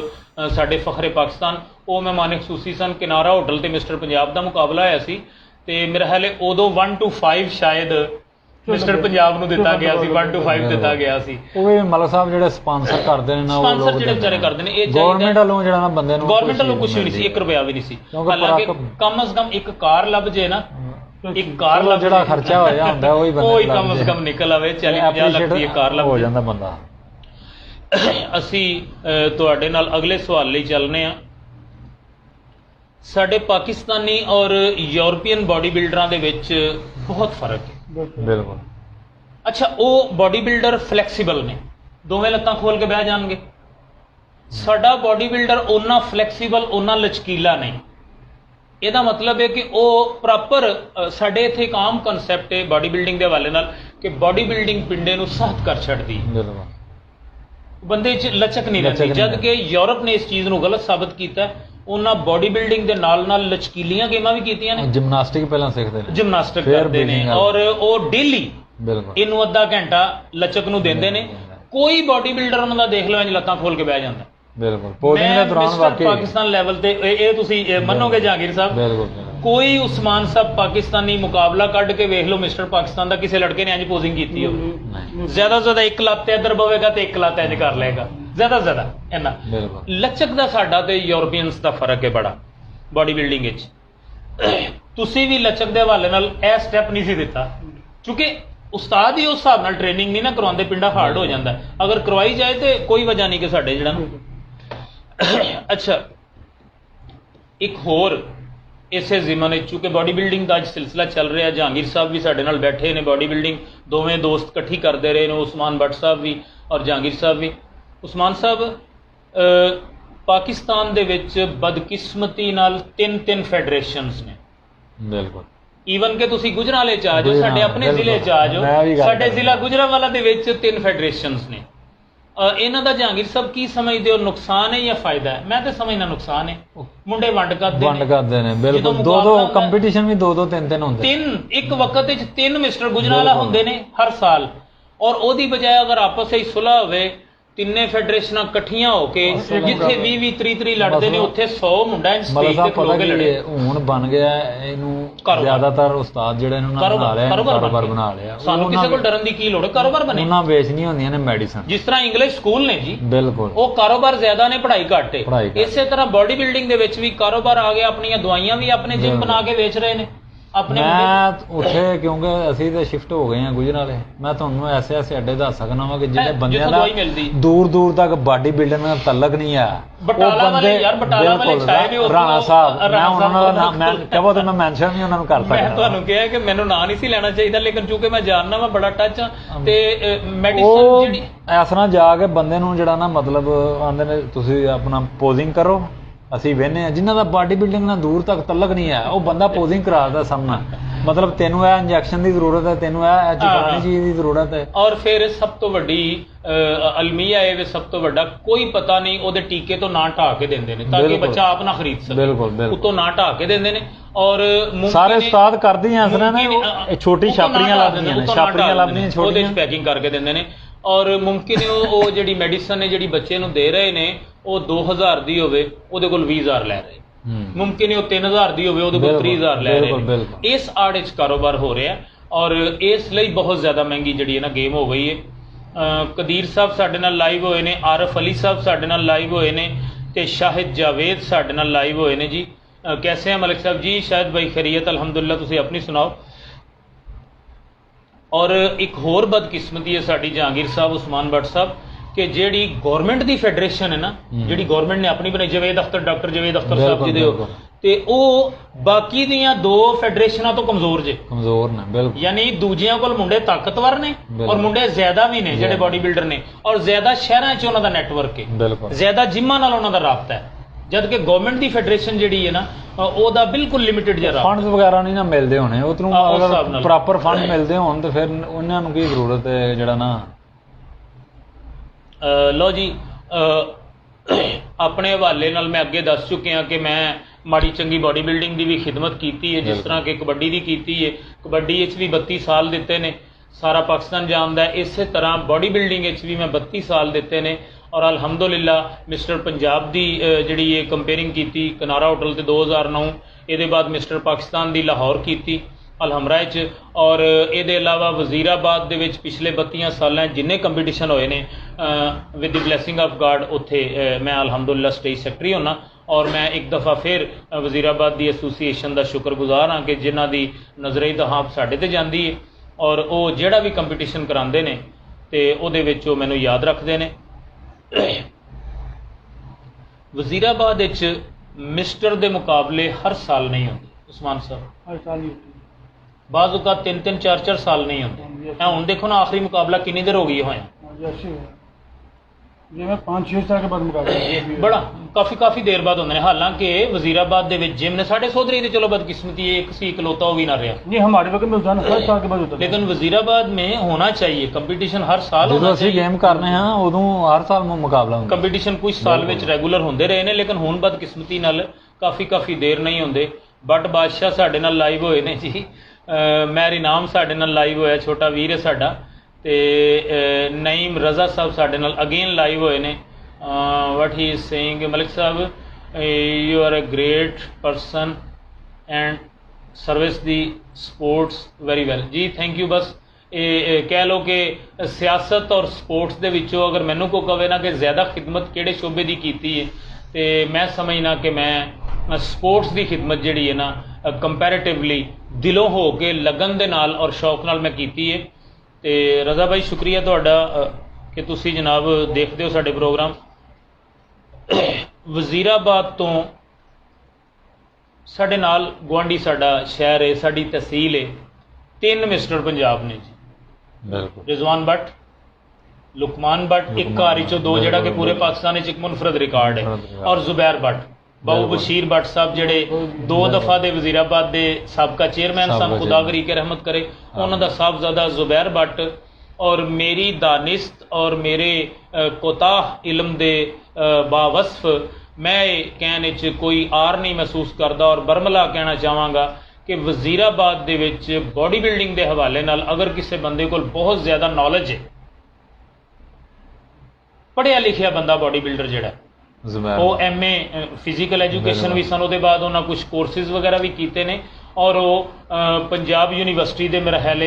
ਸਾਡੇ ਫਖਰੇ ਪਾਕਿਸਤਾਨ, ਉਹ ਮਹਿਮਾਨ ਖਸੂਸੀ ਸਨ, ਕਿਨਾਰਾ ਹੋਟਲ ਤੇ ਮਿਸਟਰ ਪੰਜਾਬ ਦਾ ਮੁਕਾਬਲਾ ਹੋਇਆ ਸੀ ਤੇ ਮੇਰੇ ਖਿਆਲ ਉਦੋਂ 1 to 5 ਸ਼ਾਇਦ ਮਿਸਟਰ ਪੰਜਾਬ ਨੂੰ ਦਿੱਤਾ ਗਿਆ ਸੀ, 1 to 5 ਦਿੱਤਾ ਗਿਆ ਸੀ। ਉਹ ਵੀ ਮਲਕ ਸਾਹਿਬ ਜਿਹੜੇ ਸਪਾਂਸਰ ਕਰਦੇ ਨੇ ਨਾ, ਸਪਾਂਸਰ ਜਿਹੜੇ ਵਿਚਾਰੇ ਕਰਦੇ ਨੇ, ਇਹ ਗਵਰਨਮੈਂਟ ਵੱਲੋਂ ਜਿਹੜਾ ਨਾ ਬੰਦੇ ਨੂੰ, ਗਵਰਨਮੈਂਟ ਵੱਲੋਂ ਕੁਝ ਵੀ ਨਹੀਂ ਸੀ, 1 ਰੁਪਿਆ ਵੀ ਨਹੀਂ ਸੀ। ਹਾਲਾਂਕਿ ਕਮ ਅਜ਼ ਕਮ ਇੱਕ ਕਾਰ ਲੱਭ ਜੇ ਨਾ, ਇੱਕ ਕਾਰ ਲੱਭ, ਜਿਹੜਾ ਖਰਚਾ ਹੋਇਆ ਹੁੰਦਾ ਉਹੀ ਕਮ ਅਜ਼ ਕਮ ਨਿਕਲ ਆਵੇ, 40-50 ਲੱਖ ਦੀ ਕਾਰ ਲੱਭ ਹੋ ਜਾਂਦਾ ਬੰਦਾ। ਅਸੀਂ ਤੁਹਾਡੇ ਨਾਲ ਅਗਲੇ ਸਵਾਲ ਲਈ ਚੱਲਨੇ ਆ। ਸਾਡੇ ਪਾਕਿਸਤਾਨੀ ਔਰ ਯੂਰਪੀਅਨ ਬਾਡੀ ਬਿਲਡਰਾਂ ਦੇ ਵਿੱਚ ਬਹੁਤ ਫਰਕ ਹੈ। ਬਿਲਕੁਲ। ਅੱਛਾ, ਉਹ ਬਾਡੀ ਬਿਲਡਰ ਫਲੈਕਸੀਬਲ ਨੇ, ਦੋਵੇਂ ਲੱਤਾਂ ਖੋਲ ਕੇ ਬਹਿ ਜਾਣਗੇ। ਸਾਡਾ ਬਾਡੀ ਬਿਲਡਰ ਓਨਾ ਫਲੈਕਸੀਬਲ, ਓਨਾ ਲਚਕੀਲਾ ਨਹੀਂ। ਇਹਦਾ ਮਤਲਬ ਹੈ ਕਿ ਉਹ ਪ੍ਰੋਪਰ, ਸਾਡੇ ਇੱਥੇ ਇੱਕ ਆਮ ਕਨਸੈਪਟ ਹੈ ਬਾਡੀ ਬਿਲਡਿੰਗ ਦੇ ਹਵਾਲੇ ਨਾਲ ਕਿ ਬਾਡੀ ਬਿਲਡਿੰਗ ਪਿੰਡੇ ਨੂੰ ਸਖਤ ਕਰ ਛੱਡਦੀ, ਬੰਦੇ 'ਚ ਲਚਕ ਨਹੀਂ ਰਹਿੰਦੀ, ਜਦ ਕਿ ਯੂਰਪ ਨੇ ਇਸ ਚੀਜ਼ ਨੂੰ ਗਲਤ ਸਾਬਤ ਕੀਤਾ। ਉਹਨਾਂ ਬਾਡੀ ਬਿਲਡਿੰਗ ਦੇ ਨਾਲ ਨਾਲ ਲਚਕੀਲੀਆਂ ਗੇਮਾਂ ਵੀ ਕੀਤੀਆਂ ਨੇ, ਜਿਮਨਾਸਟਿਕ ਪਹਿਲਾਂ ਸਿੱਖਦੇ ਨੇ, ਜਿਮਨਾਸਟਿਕ ਕਰਦੇ ਨੇ, ਔਰ ਉਹ ਡੇਲੀ ਇਹਨੂੰ ਅੱਧਾ ਘੰਟਾ ਲਚਕ ਨੂੰ ਦਿੰਦੇ ਨੇ। ਕੋਈ ਬਾਡੀ ਬਿਲਡਰ ਉਹਨਾਂ ਦਾ ਦੇਖ ਲਓ ਇੰਜ ਲੱਤਾਂ ਖੋਲ ਕੇ ਬਹਿ ਜਾਂਦਾ। ਬਿਲਕੁਲ। ਪੋਲਿੰਗ ਦੇ ਦੌਰਾਨ ਵਾਕਈ ਪਾਕਿਸਤਾਨ ਲੈਵਲ ਤੇ ਇਹ ਤੁਸੀਂ ਮੰਨੋਗੇ ਜਹਾਂਗੀਰ ਸਾਹਿਬ, ਕੋਈ ਉਸਮਾਨ ਸਾਹਿਬ ਪਾਕਿਸਤਾਨੀ ਮੁਕਾਬਲਾ ਕੱਢ ਕੇ ਵੇਖ ਲਓ ਮਿਸਟਰ ਪਾਕਿਸਤਾਨ ਦਾ, ਕਿਸੇ ਲੜਕੇ ਨੇ ਇੰਜ ਪੋਜ਼ਿੰਗ ਕੀਤੀ ਹੋਵੇ? ਜ਼ਿਆਦਾ ਤੋਂ ਜ਼ਿਆਦਾ ਇੱਕ ਲੱਤ ਇੱਧਰ ਬਵੇਗਾ ਤੇ ਇੱਕ ਲੱਤ ਇੰਜ ਕਰ ਲਏਗਾ, ਜ਼ਿਆਦਾ ਜ਼ਿਆਦਾ ਇੰਨਾ। ਲਚਕ ਦਾ ਸਾਡਾ ਤੇ ਯੂਰਪੀਅਨਸ ਦਾ ਫਰਕ ਹੈ ਬੜਾ ਬਾਡੀ ਬਿਲਡਿੰਗ ਵਿੱਚ। ਤੁਸੀਂ ਵੀ ਲਚਕ ਦੇ ਹਵਾਲੇ ਨਾਲ ਇਹ ਸਟੈਪ ਨਹੀਂ ਸੀ ਦਿੱਤਾ, ਕਿਉਂਕਿ ਉਸਤਾਦ ਹੀ ਉਸ ਹਿਸਾਬ ਨਾਲ ਟ੍ਰੇਨਿੰਗ ਨਹੀਂ ਨਾ ਕਰਵਾਉਂਦੇ, ਪਿੰਡਾ ਹਾਰਡ ਹੋ ਜਾਂਦਾ। ਅਗਰ ਕਰਵਾਈ ਜਾਏ ਤੇ ਕੋਈ ਵਜ੍ਹਾ ਨਹੀਂ ਕਿ ਸਾਡੇ ਜਿਹੜਾ। ਅੱਛਾ, ਇੱਕ ਹੋਰ ਇਸੇ ਜ਼ਿਮਨ ਵਿੱਚ ਚूँकि ਬੋਡੀ ਬਿਲਡਿੰਗ ਦਾ ਅੱਜ ਸਿਲਸਿਲਾ ਚੱਲ ਰਿਹਾ, ਜਹਾਂਗੀਰ ਸਾਹਿਬ ਵੀ ਸਾਡੇ ਨਾਲ ਬੈਠੇ ਨੇ, ਬੋਡੀ ਬਿਲਡਿੰਗ ਦੋਵੇਂ ਦੋਸਤ ਇਕੱਠੀ ਕਰਦੇ ਰਹੇ ਨੇ, ਉਸਮਾਨ ਭੱਟ ਸਾਹਿਬ ਵੀ ਔਰ ਜਹਾਂਗੀਰ ਸਾਹਿਬ ਵੀ। ਉਸਮਾਨ ਸਾਹਿਬ, ਪਾਕਿਸਤਾਨ ਦੇ ਵਿੱਚ ਬਦਕਿਸਮਤੀ ਨਾਲ 3 ਫੈਡਰੇਸ਼ਨਸ ਨੇ। ਬਿਲਕੁਲ। ਈਵਨ ਕਿ ਤੁਸੀਂ ਗੁਜਰਾਂਵਾਲੇ 'ਚ ਆ ਜਾਓ, ਸਾਡੇ ਆਪਣੇ ਜ਼ਿਲ੍ਹੇ 'ਚ ਆ ਜਾਓ, ਸਾਡੇ ਜ਼ਿਲ੍ਹਾ ਗੁਜਰਾਂਵਾਲਾ ਦੇ ਵਿੱਚ 3 ਫੈਡਰੇਸ਼ਨਸ ਨੇ। ਇਹਨਾਂ ਦਾ ਜਹਾਂਗੀਰ ਸਾਹਿਬ ਕੀ ਸਮਝਦੇ ਹੋ, ਨੁਕਸਾਨ ਹੈ ਜਾਂ ਫਾਇਦਾ ਹੈ? ਮੈਂ ਤਾਂ ਸਮਝਣਾ ਨੁਕਸਾਨ ਹੈ। ਮੁੰਡੇ ਵੰਡ ਕਰਦੇ ਨੇ ਬਿਲਕੁਲ, ਦੋ ਕੰਪੀਟੀਸ਼ਨ ਵੀ 2-3 ਹੁੰਦੇ, ਇੱਕ ਵਕਤ ਵਿੱਚ 3 ਮਿਸਟਰ ਗੁਜਰਾਂਵਾਲਾ ਹੁੰਦੇ ਨੇ ਹਰ ਸਾਲ, ਔਰ ਉਹਦੀ ਬਜਾਏ ਅਗਰ ਆਪਸ ਵਿੱਚ ਸੁਲ੍ਹਾ ਹੋਵੇ, ਤਿੰਨੇ ਫੈਡਰੇਸ਼ਨਾਂ ਇਕੱਠੀਆਂ ਹੋ ਕੇ ਜਿੱਥੇ 20 30 ਲੜਦੇ ਨੇ ਉੱਥੇ 100 ਮੁੰਡਾ ਸਟੇਜ ਤੇ ਖਲੋ ਕੇ ਲੜੇ। ਹੁਣ ਬਣ ਗਿਆ ਇਹਨੂੰ ਜ਼ਿਆਦਾਤਰ ਉਸਤਾਦ ਜਿਹੜੇ ਇਹਨਾਂ ਨਾਲ ਬਣਾ ਰਿਹਾ, ਕਾਰੋਬਾਰ ਬਣਾ ਲਿਆ। ਸਾਨੂੰ ਕਿਸੇ ਕੋਲ ਡਰਨ ਦੀ ਕੀ ਲੋੜ ਹੈ, ਕਾਰੋਬਾਰ ਬਣੇ। ਉਹਨਾਂ ਵੇਚਣੀਆਂ ਹੁੰਦੀਆਂ ਨੇ ਮੈਡੀਸਨ, ਜਿਸ ਤਰ੍ਹਾਂ ਇੰਗਲਿਸ਼ ਸਕੂਲ ਨੇ ਜੀ, ਬਿਲਕੁਲ, ਉਹ ਕਾਰੋਬਾਰ ਜ਼ਿਆਦਾ ਨੇ, ਪੜ੍ਹਾਈ ਘੱਟ ਹੈ। ਇਸੇ ਤਰ੍ਹਾਂ ਬੋਡੀ ਬਿਲਡਿੰਗ ਦੇ ਵਿੱਚ ਵੀ ਕਾਰੋਬਾਰ ਆ ਗਿਆ, ਆਪਣੀਆਂ ਦਵਾਈਆਂ ਵੀ ਆਪਣੇ ਜਿਮ ਬਣਾ ਕੇ ਵੇਚ ਰਹੇ ਨੇ ਆਪਣੇ। ਮੈਂ ਉੱਥੇ ਕਿਉਂਕਿ ਅਸੀਂ ਤਾਂ ਸ਼ਿਫਟ ਹੋ ਗਏ ਹਾਂ ਗੁਜਰਾਂਵਾਲੇ, ਮੈਂ ਤੁਹਾਨੂੰ ਐਸੇ ਅੱਡੇ ਦੱਸ ਸਕਦਾ ਵਾਂ ਕਿ ਜਿਹੜੇ ਬੰਦਿਆਂ ਦਾ ਦੂਰ ਤੱਕ ਬਾਡੀ ਬਿਲਡਿੰਗ ਨਾਲ ਤਲਕ ਨਹੀਂ ਆ, ਬਟਾਲਾ ਵਾਲੇ ਯਾਰ, ਬਟਾਲਾ ਵਾਲੇ ਛਾਏ ਨੇ, ਰਾਣਾ ਸਾਹਿਬ, ਮੈਂ ਉਹਨਾਂ ਦਾ ਨਾਮ ਮੈਂ ਕਹੋ ਤੇ ਮੈਂ ਮੈਂਸ਼ਨ ਵੀ ਉਹਨਾਂ ਨੂੰ ਕਰ ਸਕਦਾ। ਮੈਂ ਤੁਹਾਨੂੰ ਕਿਹਾ ਕਿ ਮੈਨੂੰ ਨਾਂ ਨਹੀਂ ਸੀ ਲੈਣਾ ਚਾਹੀਦਾ, ਲੇਕਿਨ ਚੂੰਕਿ ਮੈਂ ਜਾਣਨਾ ਮੈਂ ਬੜਾ ਟੱਚ ਆ, ਤੇ ਮੈਡੀਸਨ ਜਿਹੜੀ ਇਸ ਤਰ੍ਹਾਂ ਜਾ ਕੇ ਬੰਦੇ ਨੂੰ ਜਿਹੜਾ ਨਾ ਮਤਲਬ ਆਂਦੇ ਨੇ ਤੁਸੀਂ ਆਪਣਾ ਪੋਜ਼ਿੰਗ ਕਰੋ, ਅਸੀਂ ਵੇਖਦੇ ਹਾਂ ਜਿਨ੍ਹਾਂ ਦਾ ਬਾਡੀ ਬਿਲਡਿੰਗ ਨਾਲ ਦੂਰ ਤੱਕ ਤਲਕ ਨਹੀਂ ਹੈ, ਉਹ ਬੰਦਾ ਪੋਜ਼ਿੰਗ ਕਰਾਦਾ ਸਾਹਮਣਾ, ਮਤਲਬ ਤੈਨੂੰ ਇਹ ਇੰਜੈਕਸ਼ਨ ਦੀ ਜ਼ਰੂਰਤ ਹੈ, ਤੈਨੂੰ ਇਹ ਚੁਕਾਉਣੀ ਚੀਜ਼ ਦੀ ਜ਼ਰੂਰਤ ਹੈ। ਔਰ ਫਿਰ ਸਭ ਤੋਂ ਵੱਡੀ ਅਲਮੀਆ ਇਹ ਸਭ ਤੋਂ ਵੱਡਾ, ਕੋਈ ਪਤਾ ਨਹੀਂ ਉਹਦੇ ਟੀਕੇ ਤੋਂ ਨਾ ਢਾਹ ਕੇ ਦਿੰਦੇ ਨੇ ਤਾਂ ਕਿ ਬੱਚਾ ਆਪ ਨਾ ਖਰੀਦ ਸਕੇ, ਉਤੋਂ ਨਾ ਢਾਹ ਕੇ ਦਿੰਦੇ ਨੇ। ਔਰ ਸਾਰੇ ਉਸਤਾਦ ਕਰਦੇ ਆ ਇਸ ਤਰ੍ਹਾਂ ਨੇ, ਛੋਟੀ ਛਾਪੜੀਆਂ ਲੱਭਦੀਆਂ ਨੇ, ਛਾਪੜੀਆਂ ਲੱਭਦੀਆਂ ਛੋਟੀਆਂ, ਉਹਦੇ 'ਚ ਪੈਕਿੰਗ ਕਰਕੇ ਦਿੰਦੇ ਨੇ। ਔਰ ਮੁਮਕਿਨ ਹੈ ਉਹ ਜਿਹੜੀ ਮੈਡੀਸਨ ਨੇ ਜਿਹੜੀ ਬੱਚੇ ਨੂੰ ਦੇ ਰਹੇ ਨੇ ਉਹ 2000 ਦੀ ਹੋਵੇ, ਉਹਦੇ ਕੋਲ 20000 ਲੈ ਰਹੇ, ਮੁਮਕਿਨ ਹੈ ਉਹ 3000 ਦੀ ਹੋਵੇ, ਉਹਦੇ ਕੋਲ 30000 ਲੈ ਰਹੇ। ਇਸ ਆੜ 'ਚ ਕਾਰੋਬਾਰ ਹੋ ਰਿਹਾ ਔਰ ਇਸ ਲਈ ਬਹੁਤ ਜ਼ਿਆਦਾ ਮਹਿੰਗੀ ਜਿਹੜੀ ਹੈ ਨਾ ਗੇਮ ਹੋ ਗਈ ਹੈ। ਕਦੀਰ ਸਾਹਿਬ ਸਾਡੇ ਨਾਲ ਲਾਈਵ ਹੋਏ ਨੇ, ਆਰਫ ਅਲੀ ਸਾਹਿਬ ਸਾਡੇ ਨਾਲ ਲਾਈਵ ਹੋਏ ਨੇ, ਤੇ ਸ਼ਾਹਿਦ ਜਾਵੇਦ ਸਾਡੇ ਨਾਲ ਲਾਈਵ ਹੋਏ ਨੇ ਜੀ। कैसे हैं मलिक साहब जी? शायद भाई खैरियत अल्हम्दुलिल्लाह, तुसीं अपनी सुनाओ। और एक होर बदकिस्मती है साडी जहांगीर साहब, उस्मान भट्ट साहब, कि जिहड़ी गौरमेंट दी फेडरेशन है ना, जिहड़ी गौरमेंट ने अपनी बनाई, जवेद अख्तर, डॉक्टर जवेद अख्तर साहब जी दे, ते ओ बाकी दियां 2 फेडरेशनां तो कमजोर जे, कमजोर ने बिल्कुल, यानी दूजियां कोल मुंडे ताकतवर ने और मुंडे ज्यादा भी ने जिहड़े बॉडी बिल्डर ने, और ज्यादा शहरां 'च उन्हां दा नेटवर्क है, ज्यादा जिमां नाल उन्हां दा राबता है, जबकि गवर्नमेंट की फेडरेशन जी है ना ਉਹਦਾ ਬਿਲਕੁਲ ਲਿਮਿਟਡ ਜਿਹਾ ਫੰਡਸ ਵਗੈਰਾ ਨਹੀਂ ਨਾ ਮਿਲਦੇ ਹੋਣੇ ਉਤਨੂੰ, ਅਗਰ ਪ੍ਰੋਪਰ ਫੰਡ ਮਿਲਦੇ ਹੋਣ ਤਾਂ ਫਿਰ ਉਹਨਾਂ ਨੂੰ ਕੀ ਜ਼ਰੂਰਤ ਹੈ ਜਿਹੜਾ ਨਾ। ਲਓ ਜੀ, ਆਪਣੇ ਹਵਾਲੇ ਨਾਲ ਮੈਂ ਅੱਗੇ ਦੱਸ ਚੁੱਕਿਆ ਕਿ ਮੈਂ ਮਾੜੀ ਚੰਗੀ ਬਾਡੀ ਬਿਲਡਿੰਗ ਦੀ ਵੀ ਖਿਦਮਤ ਕੀਤੀ ਹੈ, ਜਿਸ ਤਰ੍ਹਾਂ ਕਿ ਕਬੱਡੀ ਦੀ ਕੀਤੀ ਹੈ, ਕਬੱਡੀ ਵਿੱਚ ਵੀ 32 ਸਾਲ ਦਿੱਤੇ ਨੇ, ਸਾਰਾ ਪਾਕਿਸਤਾਨ ਜਾਣਦਾ ਹੈ। ਇਸੇ ਤਰ੍ਹਾਂ ਬਾਡੀ ਬਿਲਡਿੰਗ ਵਿੱਚ ਵੀ ਮੈਂ 32 ਸਾਲ ਦਿੱਤੇ ਨੇ, और अलहमदुलिल्ला मिस्टर पंजाब की जी ये कंपेयरिंग की कनारा होटल से 2009, ये बाद मिस्टर पाकिस्तान की लाहौर की अलहमरा, और ये अलावा वजीराबाद के पिछले 32 साल जिन्ने कंपीटिशन होए ने with the blessing of God, उत्थे मैं अलहमदुलिल्ला स्टेज सैकटरी होना, और मैं एक दफ़ा फिर वजीराबाद की एसोसीएशन का शुक्रगुजार हाँ कि जिन्हों की नज़रे दहाब साढ़े ते जाती है, और वो जिहड़ा भी कंपीटिशन कराते हैं तो वो मैनू याद रखते हैं। वजीराबाद मिस्टर के मुकाबले हर साल नहीं होंगे उस्मान साहब, हर साल ही होती, बाज़ औक़ात 3-3 4-4 साल नहीं होंगे। हुण देखो ना आखिरी मुकाबला कितनी देर हो गई होया, ये मैं 5-6 साल के बाद मुकाबला बड़ा काफ़ी देर बाद होंगे। हालांकि वजीराबाद के जिम ने साढ़े सोधरी तो चलो बदकिस्मती एक सी इकलौता वो भी ना रहा, नहीं हमारे वक्त में होता है हर साल के बाद होता, लेकिन वजीराबाद में होना चाहिए कंपीटिशन, हर साल होना चाहिए। गेम करने हैं उदों हर साल मुकाबला कंपीटिशन कुछ साल में रेगूलर होंदे रहे ने, लेकिन हुण बदकिस्मती नाल काफ़ी देर नहीं होंदे। बट बादशाह साडे नाल लाइव होए ने जी, मैर इनाम साडे नाल लाइव होया, छोटा वीर है साडा, ते नईम रज़ा साहब साडे नाल अगेन लाइव होए ने। What he is saying, Malik साहब you are a great person and service दी स्पोर्ट्स वेरी वेल जी, थैंक यू। बस कह लो कि सियासत और स्पोर्ट्स दे विचों अगर मैनू को कहे ना कि ज़्यादा खिदमत किहड़े शोबे की कीती है, तो मैं समझना कि मैं स्पोर्ट्स की खिदमत जिहड़ी है ना कंपैरेटिवली दिलों हो के लगन दे नाल और शौक नाल मैं कीती है। तो रज़ा भाई शुक्रिया तुहाडा कि तुसी जनाब देखते हो साडे प्रोग्राम। वजीराबाद तो ਸਾਡੇ ਨਾਲ ਗੁਆਂਢੀ ਸਾਡਾ ਸ਼ਹਿਰ ਹੈ, ਸਾਡੀ ਤਹਿਸੀਲ ਹੈ, 3 ਮਿਸਟਰ ਪੰਜਾਬ ਨੇ ਜੀ। ਬਿਲਕੁਲ ਰਿਜ਼ਵਾਨ ਬੱਟ, ਲੁਕਮਾਨ ਬੱਟ, ਇੱਕ ਘਰ ਵਿੱਚੋਂ 2 ਜਿਹੜਾ ਕਿ ਪੂਰੇ ਪਾਕਿਸਤਾਨ ਵਿੱਚ ਇੱਕ ਮੁਨਫਰਦ ਰਿਕਾਰਡ ਹੈ, ਔਰ Zubair but, Babu Bashir but ਸਾਹਿਬ ਜਿਹੜੇ 2 ਦਫਾ ਦੇ ਵਜ਼ੀਰਾਬਾਦ ਦੇ ਸਾਬਕਾ ਚੇਅਰਮੈਨ ਸਨ, ਖੁਦਾ ਕਰੀ ਕੇ ਰਹਿਮਤ ਕਰੇ, ਉਹਨਾਂ ਦਾ ਸਾਹਿਬਜ਼ਾਦਾ ਜ਼ੁਬੈਰ ਬੱਟ। ਔਰ ਮੇਰੀ दानिस्त और मेरे कोताह इल्म दे बावसफ मैं कहने च कोई आर नहीं महसूस करता और बरमला कहना चाहांगा कि वजीराबाद दे विच बॉडी बिल्डिंग के हवाले नाल अगर किसी बंदे को बहुत ज़्यादा नॉलेज है, पढ़िया लिखिया बंदा बॉडी बिल्डर जिहड़ा वो MA फिजिकल एजुकेशन भी सन, उसके बाद उन्होंने कुछ कोर्सिज वगैरह भी किए ने, और वो पंजाब यूनीवर्सिटी के मेरा ख्याल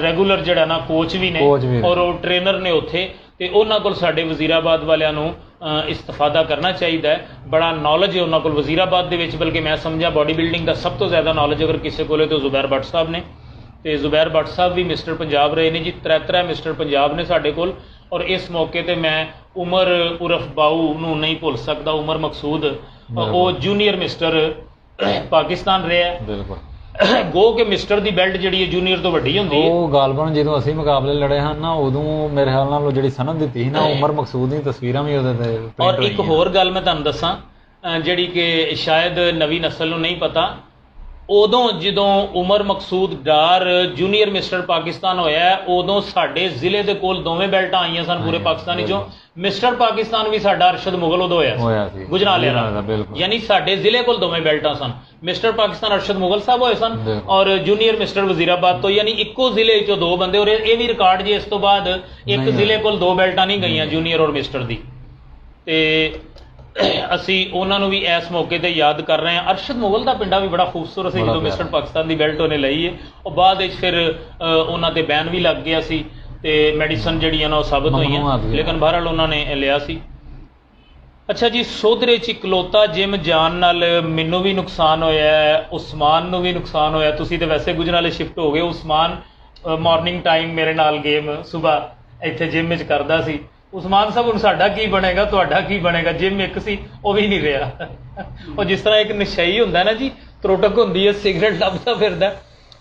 रेगूलर जड़ा ना कोच भी ने, और वो ट्रेनर ने उत्थे, ते उन्हां कोल साडे वजीराबाद वालियां नूं इस्तिफादा करना चाहिए। बड़ा नॉलेज है उन्हां कोल वजीराबाद दे विच, बल्कि मैं समझा बॉडी बिल्डिंग का सब तो ज़्यादा नॉलेज अगर किसी को तो जुबैर भट्ट साहब ने, तो जुबैर भट्ट साहब भी मिस्टर पंजाब रहे ने जी, 3 मिस्टर पंजाब ने साडे कोल। और इस मौके पर मैं उमर उर्फ बाऊ नूं नहीं भुल सकता, उमर मकसूद, वो जूनीयर मिस्टर पाकिस्तान रहा है। बिल्कुल गो के मिस्टर दी बेल्ट जिहड़ी है जूनीयर तो वड्डी हुंदी है। ਉਹ ਗਾਲਬਨ ਜਦੋਂ ਅਸੀਂ ਮੁਕਾਬਲੇ ਲੜੇ ਹਨ ਨਾ, ਉਦੋਂ ਮੇਰੇ ਖਿਆਲ ਨਾਲ ਉਹ ਜਿਹੜੀ ਸਨਦ ਦਿੱਤੀ ਸੀ ਨਾ, ਉਮਰ ਮਕਸੂਦ ਦੀ ਤਸਵੀਰਾਂ ਵੀ ਉਹਦੇ ਤੇ print और एक ਹੋਈਆਂ। होर गल मैं तुहानूं दस्सां जिहड़ी कि शायद नवी नस्ल नूं नहीं पता, उदों जदों उमर मकसूद डार जूनीयर मिस्टर पाकिस्तान होया, उदों साडे जिले दे कोल 2 बेल्टां आईयां सन पूरे पाकिस्तान चों। मिस्टर पाकिस्तान भी साडा अरशद मुगल उदों होया सी गुजराले नाल, यानी साडे जिले कोल 2 बेल्टां सन। मिस्टर पाकिस्तान अरशद मुगल साहब होए सन और जूनीयर मिस्टर वजीराबाद तो, यानी इक्को जिले चों 2 बंदे। और ये भी रिकॉर्ड जी इस तो बाद एक जिले कोल 2 बेल्टां नहीं गईयां जूनीयर और मिस्टर दी। ते ਅਸੀਂ ਉਹਨਾਂ ਨੂੰ ਵੀ ਇਸ ਮੌਕੇ ਤੇ ਯਾਦ ਕਰ ਰਹੇ ਹਾਂ। ਅਰਸ਼ਦ ਮੁਗਲ ਦਾ ਪਿੰਡਾ ਵੀ ਬੜਾ ਖੂਬਸੂਰਤ ਸੀ ਜਦੋਂ ਮਿਸਟਰ ਪਾਕਿਸਤਾਨ ਦੀ ਬੈਲਟ ਉਹਨੇ ਲਈ ਹੈ। ਉਹ ਬਾਅਦ ਵਿੱਚ ਫਿਰ ਉਹਨਾਂ ਤੇ ਬੈਨ ਵੀ ਲੱਗ ਗਿਆ ਸੀ ਤੇ ਮੈਡੀਸਨ ਜਿਹੜੀਆਂ ਨਾ ਉਹ ਸਾਬਤ ਹੋਈਆਂ, ਲੇਕਿਨ ਬਹਰਹਾਲ ਉਹਨਾਂ ਨੇ ਲਿਆ ਸੀ। ਅੱਛਾ ਜੀ, ਸੋਧਰੇ 'ਚ ਇਕਲੌਤਾ ਜਿਮ ਜਾਣ ਨਾਲ ਮੈਨੂੰ ਵੀ ਨੁਕਸਾਨ ਹੋਇਆ, ਉਸਮਾਨ ਨੂੰ ਵੀ ਨੁਕਸਾਨ ਹੋਇਆ। ਤੁਸੀਂ ਤੇ ਵੈਸੇ ਗੁਜਰਾਲੇ ਸ਼ਿਫਟ ਹੋ ਗਏ। ਉਸਮਾਨ ਮਾਰਨਿੰਗ ਟਾਈਮ ਮੇਰੇ ਨਾਲ ਗੇਮ ਸੁਬਾਹ ਇੱਥੇ ਜਿਮ ਵਿੱਚ ਕਰਦਾ ਸੀ। ਉਸਮਾਨ ਸਾਹਿਬ ਹੁਣ ਸਾਡਾ ਕੀ ਬਣੇਗਾ, ਤੁਹਾਡਾ ਕੀ ਬਣੇਗਾ? ਜਿਮ ਇੱਕ ਸੀ ਉਹ ਵੀ ਨਹੀਂ ਰਿਹਾ। ਉਹ ਜਿਸ ਤਰ੍ਹਾਂ ਇੱਕ ਨਸ਼ਈ ਹੁੰਦਾ ਨਾ ਜੀ, ਤਰੋਟਕ ਹੁੰਦੀ ਹੈ, ਸਿਗਰਟ ਲੱਭਦਾ ਫਿਰਦਾ।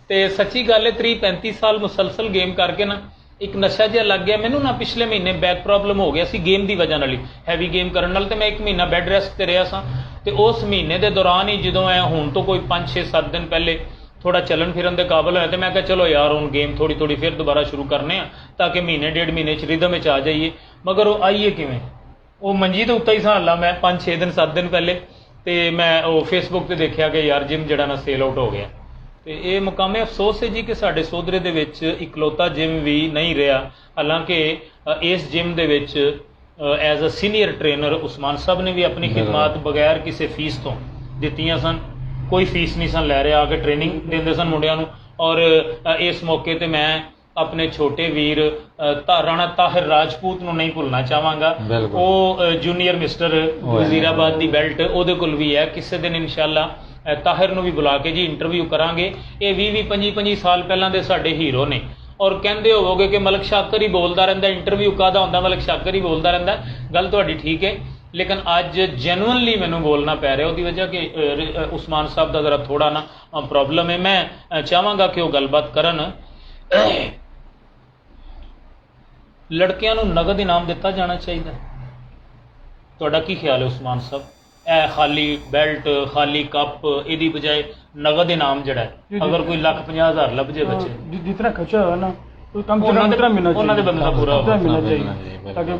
ਤੇ ਸੱਚੀ ਗੱਲ ਹੈ 30-35 ਸਾਲ ਮੁਸਲਸਲ ਗੇਮ ਕਰਕੇ ਨਾ ਇੱਕ ਨਸ਼ਾ ਜਿਹਾ ਲੱਗ ਗਿਆ ਮੈਨੂੰ ਨਾ। ਪਿਛਲੇ ਮਹੀਨੇ ਬੈਕ ਪ੍ਰੋਬਲਮ ਹੋ ਗਿਆ ਸੀ ਗੇਮ ਦੀ ਵਜ੍ਹਾ ਨਾਲ ਹੀ, ਹੈਵੀ ਗੇਮ ਕਰਨ ਨਾਲ, ਤੇ ਮੈਂ 1 ਮਹੀਨਾ ਬੈੱਡ ਰੈਸਟ ਤੇ ਰਿਹਾ ਸਾਂ। ਤੇ ਉਸ ਮਹੀਨੇ ਦੇ ਦੌਰਾਨ ਹੀ ਜਦੋਂ ਐ ਹੁਣ ਤੋਂ ਕੋਈ 5-6-7 ਦਿਨ ਪਹਿਲੇ थोड़ा चलन फिरन के काबिल होया, तो मैं कहा चलो यार हूँ गेम थोड़ी थोड़ी फिर दोबारा शुरू करने ताकि महीने 1.5 महीने रिदम आ जाइए। मगर वो आइए किवें, वो मंजी तो उत्ते ही सा ला मैं 5-6 दिन 7 दिन पहले, तो मैं वो फेसबुक पर देखा कि यार जिम जड़ा ना सेल आउट हो गया। तो ये मुकामे अफसोस है जी कि साडे सोधरे दे विच इकलौता जिम भी नहीं रहा। हालांकि इस जिम दे विच as a senior trainer Usman साहब ने भी अपनी खिदमात बगैर किसी फीस तो दित्तियां सन, कोई फीस नहीं सन लै रहे, आके ट्रेनिंग देंदे सन मुंडियां नूं। और इस मौके ते मैं अपने छोटे वीर राणा ताहिर राजपूत नूं नहीं भुलना चाहांगा। वो जूनीयर मिस्टर वजीराबाद दी बेल्ट ਉਹਦੇ ਕੋਲ भी है। किसी दिन इंशाअल्लाह ताहिर नूं भी बुला के जी इंटरव्यू करांगे। ये 20-25 साल पहलां दे साडे हीरो ने। और कहते होवोगे कि मलक शाकर ही बोलता रहिंदा, इंटरव्यू काहदा हुंदा, मलक शाकर ही बोलता रहिंदा। गल तुहाडी ठीक है, लेकिन अज जैनुअनली मैनू बोलना पै रहा। उसकी वजह कि उस्मान साहब का जरा थोड़ा ना प्रॉब्लम है। मैं चाहांगा कि वह गलबात करन। लड़कियां नूं नगद इनाम दिता जाना चाहिए, तुहाडा की ख्याल है उस्मान साहब? ए खाली बेल्ट, खाली कप, इहदी बजाय नगद इनाम जिहड़ा है, अगर कोई 1,50,000 लभ जाए बच्चे जितना खर्चा है ना तो कम से कम इतना मिलना चाहिए, उन्होंने बंदा पूरा मिलना चाहिए ताकि।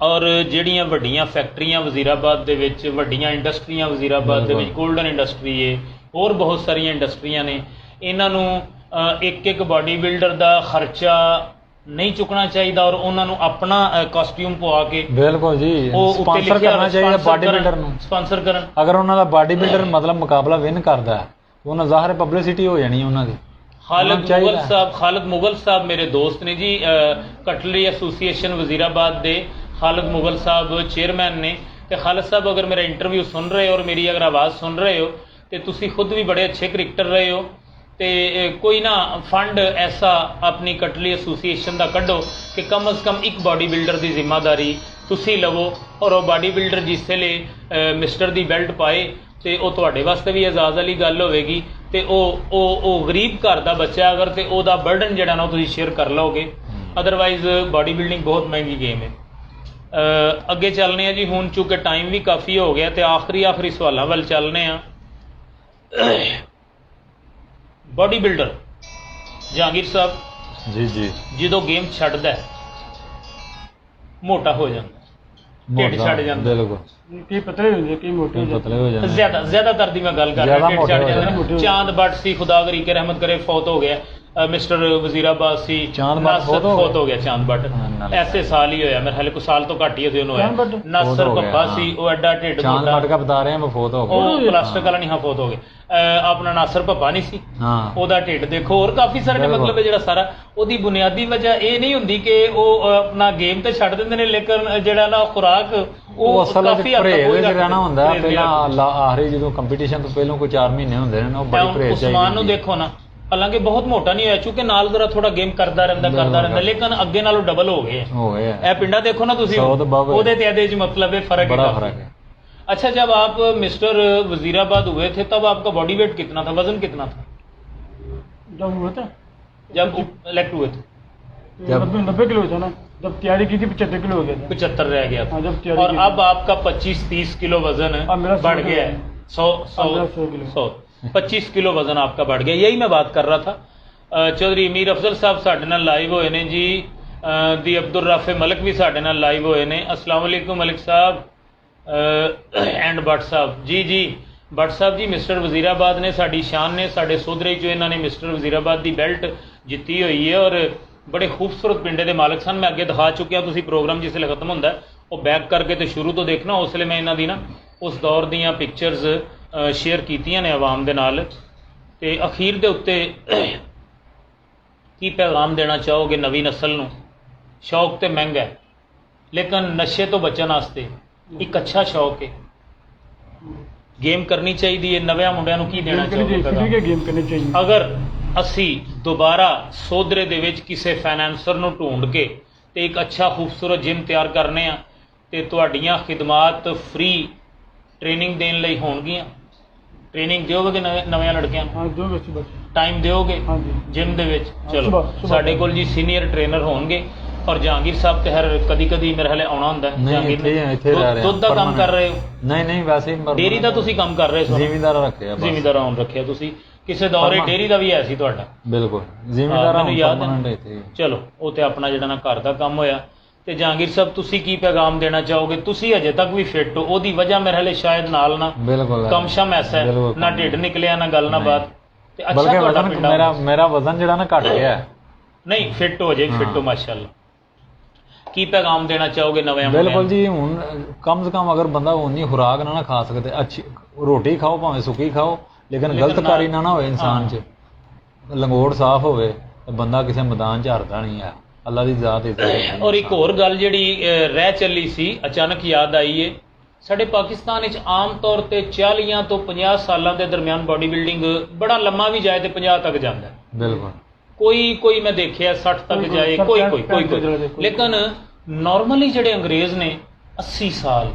और ਜਿਹੜੀਆਂ ਵੱਡੀਆਂ ਫੈਕਟਰੀਆਂ ਵਜ਼ੀਰਾਬਾਦ ਦੇ ਵਿੱਚ, ਵੱਡੀਆਂ ਇੰਡਸਟਰੀਆਂ ਵਜ਼ੀਰਾਬਾਦ ਦੇ ਵਿੱਚ, ਗੋਲਡਨ ਇੰਡਸਟਰੀ ਹੈ, ਹੋਰ ਬਹੁਤ ਸਾਰੀਆਂ ਇੰਡਸਟਰੀਆਂ ਨੇ, ਇਹਨਾਂ ਨੂੰ ਇੱਕ ਬਾਡੀ ਬਿਲਡਰ ਦਾ ਖਰਚਾ ਨਹੀਂ ਚੁੱਕਣਾ ਚਾਹੀਦਾ ਔਰ ਉਹਨਾਂ ਨੂੰ ਆਪਣਾ ਕਾਸਟਿਊਮ ਪਵਾ ਕੇ ਬਿਲਕੁਲ ਜੀ ਸਪਾਂਸਰ ਕਰਨਾ ਚਾਹੀਦਾ ਬਾਡੀ ਬਿਲਡਰ ਨੂੰ, ਸਪਾਂਸਰ ਕਰਨ। ਅਗਰ ਉਹਨਾਂ ਦਾ ਬਾਡੀ ਬਿਲਡਰ ਮਤਲਬ ਮੁਕਾਬਲਾ ਵਿਨ ਕਰਦਾ ਹੈ ਉਹਨਾਂ ਜ਼ਾਹਿਰ ਪਬਲਿਸਿਟੀ ਹੋ ਜਾਣੀ ਉਹਨਾਂ ਦੀ। खालिद मुगल साहब मेरे दोस्त ने जी, कटलरी एसोसीएशन वजीराबाद दे खालिद मुगल साहब चेयरमैन ने। तो खालिद साहब अगर मेरा इंटरव्यू सुन रहे हो और मेरी अगर आवाज़ सुन रहे हो तो तुसी खुद भी बड़े अच्छे क्रिकेटर रहे हो, तो कोई ना फंड ऐसा अपनी कटलरी एसोसीएशन का कढ़ो कि कम अज़ कम एक बॉडी बिल्डर की जिम्मेदारी तुसी लवो और वह बॉडी बिल्डर जिसले मिस्टर की बेल्ट पाए ਤੇ ਉਹ ਤੁਹਾਡੇ ਵਾਸਤੇ ਵੀ ਇਜਾਜ਼ ਵਾਲੀ ਗੱਲ ਹੋਵੇਗੀ ਤੇ ਉਹ ਗਰੀਬ ਘਰ ਦਾ ਬੱਚਾ ਅਗਰ ਤੇ ਉਹਦਾ ਬਰਡਨ ਜਿਹੜਾ ਨਾ ਉਹ ਤੁਸੀਂ ਸ਼ੇਅਰ ਕਰ ਲਓਗੇ। ਅਦਰਵਾਈਜ਼ ਬਾਡੀ ਬਿਲਡਿੰਗ ਬਹੁਤ ਮਹਿੰਗੀ ਗੇਮ ਹੈ। ਅੱਗੇ ਚੱਲਨੇ ਆ ਜੀ, ਹੁਣ ਚੂँਕਿ ਟਾਈਮ ਵੀ ਕਾਫੀ ਹੋ ਗਿਆ ਤੇ ਆਖਰੀ ਸਵਾਲਾਂ ਵੱਲ ਚੱਲਨੇ ਆ। ਬਾਡੀ ਬਿਲਡਰ ਜਹਾਂਗੀਰ ਸਾਹਿਬ ਜੀ ਜਦੋਂ ਗੇਮ ਛੱਡਦਾ ਮੋਟਾ ਹੋ ਜਾਂਦਾ, ਢਿੱਡ ਛੱਡ ਜਾਂਦਾ, ਬਿਲਕੁਲ ਕਈ ਪਤਲੇ ਹੁੰਦੇ ਕਈ ਮੋਟੇ ਪਤਲੇ ਹੋ ਜਾਂਦੇ, ਜ਼ਿਆਦਾਤਰ ਦੀ ਮੈਂ ਗੱਲ ਕਰ ਰਿਹਾ, ਢਿੱਡ ਛੱਡ ਜਾਂਦਾ। ਚਾਂਦ ਬੱਟ ਸੀ, ਖੁਦਾ ਕਰੀ ਕੇ ਰਹਿਮਤ ਕਰੇ, ਫੌਤ ਹੋ ਗਿਆ। ਮਿਸਟਰ ਵਜ਼ੀਰਾਬਾਦ ਸੀ, ਨਾਸਰ ਫੌਤ ਹੋ ਗਿਆ। ਚਾਂਦ ਬੱਟ ਐਸੇ ਸਾਲ ਹੀ ਹੋਇਆ, ਮੇਰੇ ਹਾਲੇ ਕੋਈ ਸਾਲ ਤੋਂ ਘੱਟ ਹੀ ਉਹਨੂੰ ਹੋਇਆ। ਨਾਸਰ ਭੱਬਾ ਸੀ, ਉਹ ਐਡਾ ਢਿੱਡ ਚਾਂਦ ਮੋਟਾ, ਬੱਟ ਦਾ ਬਤਾ ਰਹੇ ਹਾਂ, ਫੌਤ ਹੋ ਗਿਆ। ਉਹ ਪਲਾਸਟਿਕ ਵਾਲਾ ਨਹੀਂ, ਹਾਂ ਫੌਤ ਹੋ ਗਿਆ। ਆਪਣਾ ਨਾਸਰ ਭੱਬਾ ਨਹੀਂ ਸੀ, ਉਹਦਾ ਢਿੱਡ ਦੇਖੋ। ਹੋਰ ਕਾਫੀ ਸਾਰੇ ਨੇ, ਮਤਲਬ ਜਿਹੜਾ ਸਾਰਾ ਉਹਦੀ ਬੁਨਿਆਦੀ ਵਜ੍ਹਾ ਇਹ ਨਹੀਂ ਹੁੰਦੀ ਕਿ ਉਹ ਆਪਣਾ ਗੇਮ ਤੇ ਛੱਡ ਦਿੰਦੇ ਨੇ, ਲੇਕਿਨ ਜਿਹੜਾ ਨਾ ਖੁਰਾਕ ਉਹ ਅਸਲ ਵਿੱਚ ਪਰਹੇਜ਼ ਰਹਿਣਾ ਹੁੰਦਾ। ਪਹਿਲਾਂ ਆਖਰੀ ਜਦੋਂ ਕੰਪੀਟੀਸ਼ਨ ਤੋਂ ਪਹਿਲਾਂ ਕੋਈ 4 ਮਹੀਨੇ ਹੁੰਦੇ ਨੇ, ਉਹ ਬੜੀ ਪਰਹੇਜ਼ ਚਾਹੀਦੀ। ਉਸਮਾਨ ਨੂੰ ਦੇਖੋ ਨਾ, ਹਾਲਾਂਕਿ ਬਹੁਤ ਮੋਟਾ ਨਹੀਂ ਹੋਇਆ, ਚੂँਕਿ ਨਾਲ ਜ਼ਰਾ ਥੋੜਾ ਗੇਮ ਕਰਦਾ ਰਹਿੰਦਾ, ਲੇਕਿਨ ਅੱਗੇ ਨਾਲੋਂ ਡਬਲ ਹੋ ਗਏ। ਇਹ ਪਿੰਡਾ ਦੇਖੋ ਨਾ ਤੁਸੀਂ, ਉਹਦੇ ਤੇ ਇਹਦੇ 'ਚ मतलब है फर्क है, बड़ा फर्क है। अच्छा, जब आप मिस्टर वजीराबाद हुए थे तब आपका बॉडी वेट कितना था, वजन कितना था जब हुआ था? जब इलेक्ट हुए थे 90 किलो था ना, जब तैयारी की थी 75 किलो हो गया था। 75 रह गया था। जब और अब आपका 25-30 किलो वजन बढ़ गया है। 100 25 किलो वजन आपका बढ़ गया। यही मैं बात कर रहा था। चौधरी अमीर अफजल साहब साडे नाल लाइव होए ने जी, दी अब्दुल राफे मलिक भी साडे नाल लाइव होए ने। अस्सलाम वालेकुम मलिक साहब एंड भट्ट साहब जी भट्ट साहब जी, मिस्टर वजीराबाद ने साडी शान ने, साडे सोधरे जो इन्होंने मिस्टर वजीराबाद की बेल्ट जित्ती हुई है और बड़े खूबसूरत पिंडे के मालिक सन। मैं अगे दिखा चुकिया, तुसीं प्रोग्राम जिसले खत्म होंदा वो बैक करके तो शुरू तो देखना, उसले मैं इन्हां दी ना उस दौर दीयां पिक्चर्स शेयर कीतियां ने आवाम दे नाल। ते अखीर दे उत्ते की पैगाम देना चाहोगे नवी नस्ल नूं? शौक तो महंगा है, लेकिन नशे तो बचन वास्ते एक अच्छा शौक है, गेम करनी चाहिए। नव्या मुंडिਆਂ ਨੂੰ ਕੀ देना ਚਾਹੋਗੇ? गेम करनी चाहिए। अगर ਅਸੀਂ ਦੁਬਾਰਾ ਸੋਧਰੇ ਦੇ ਵਿੱਚ ਕਿਸੇ ਫਾਈਨੈਂਸਰ ਨੂੰ ਢੂੰਡ ਕੇ ਤੇ ਇੱਕ ਅੱਛਾ ਖੂਬਸੂਰਤ ਜਿਮ ਤਿਆਰ ਕਰਨੇ ਆ ਤੇ ਤੁਹਾਡੀਆਂ ਖਿਦਮਾਤ ਫ੍ਰੀ ਟ੍ਰੇਨਿੰਗ ਦੇਣ ਲਈ ਹੋਣਗੀਆਂ। ਟ੍ਰੇਨਿੰਗ ਦਿਓਗੇ ਨਵੇਂ ਲੜਕਿਆਂ ਨੂੰ? ਹਾਂ ਦਿਓਗੇ, ਬਸ ਟਾਈਮ ਦਿਓਗੇ ਜਿਮ ਦੇ ਵਿੱਚ? ਚਲੋ, ਸਾਡੇ ਕੋਲ ਜੀ ਸੀਨੀਅਰ ਟ੍ਰੇਨਰ ਹੋਣਗੇ। और जहांगीर साहब तो हर कदी कदी मेरे ख्याल आना होंदा है। जहांगीर दुध का काम कर रहे हो? नहीं वैसे डेयरी का तुसी काम कर रहे हो? जिमीदार रखे, जिमीदार हुन रखे तुसी। किसी दौरे डेयरी का भी है सी तुहाडा? बिल्कुल, जिमीदार हुन परमानेंट है इत्थे। चलो, वो तो अपना जिहड़ा ना घर का काम होया। ते जहांगीर साहब तुसी की पैगाम देना चाहोगे? तुसी अजे तक भी फिट हो, ओदी वजह मेरे ख्याल शायद नाल ना कम शम ऐसा है, ना ढिड निकलिया ना गल ना बात। ते अच्छा, मेरा वजन जिहड़ा ना घट गया है। नहीं, फिट हो जाए, फिट हो माशाअल्लाह। की पैगाम देना चाहोगे नवे? बिल्कुल जी, हुण कम से कम अगर बंदा उन्नी खुराक ना खा सकते, अच्छी रोटी खाओ भावें सुकी खाओ, लेकिन गलत कारी ना होए इंसान च, लंगोट साफ होवे ते बंदा किसी मैदान च हारदा नहीं है। अल्लाह दी जात है। और एक होर गल जिहड़ी रह चली सी, अचानक याद आई है, साडे पाकिस्तान विच आम तौर ते 40 तो 50 सालां दे दरमियान बॉडी बिल्डिंग बड़ा लम्मा भी जाए तो 50 तक जाता है। बिल्कुल, कोई मैं देखिया 60 तक जाए, कोई लेकिन नॉर्मली जिहड़े अंग्रेज ने 80 साल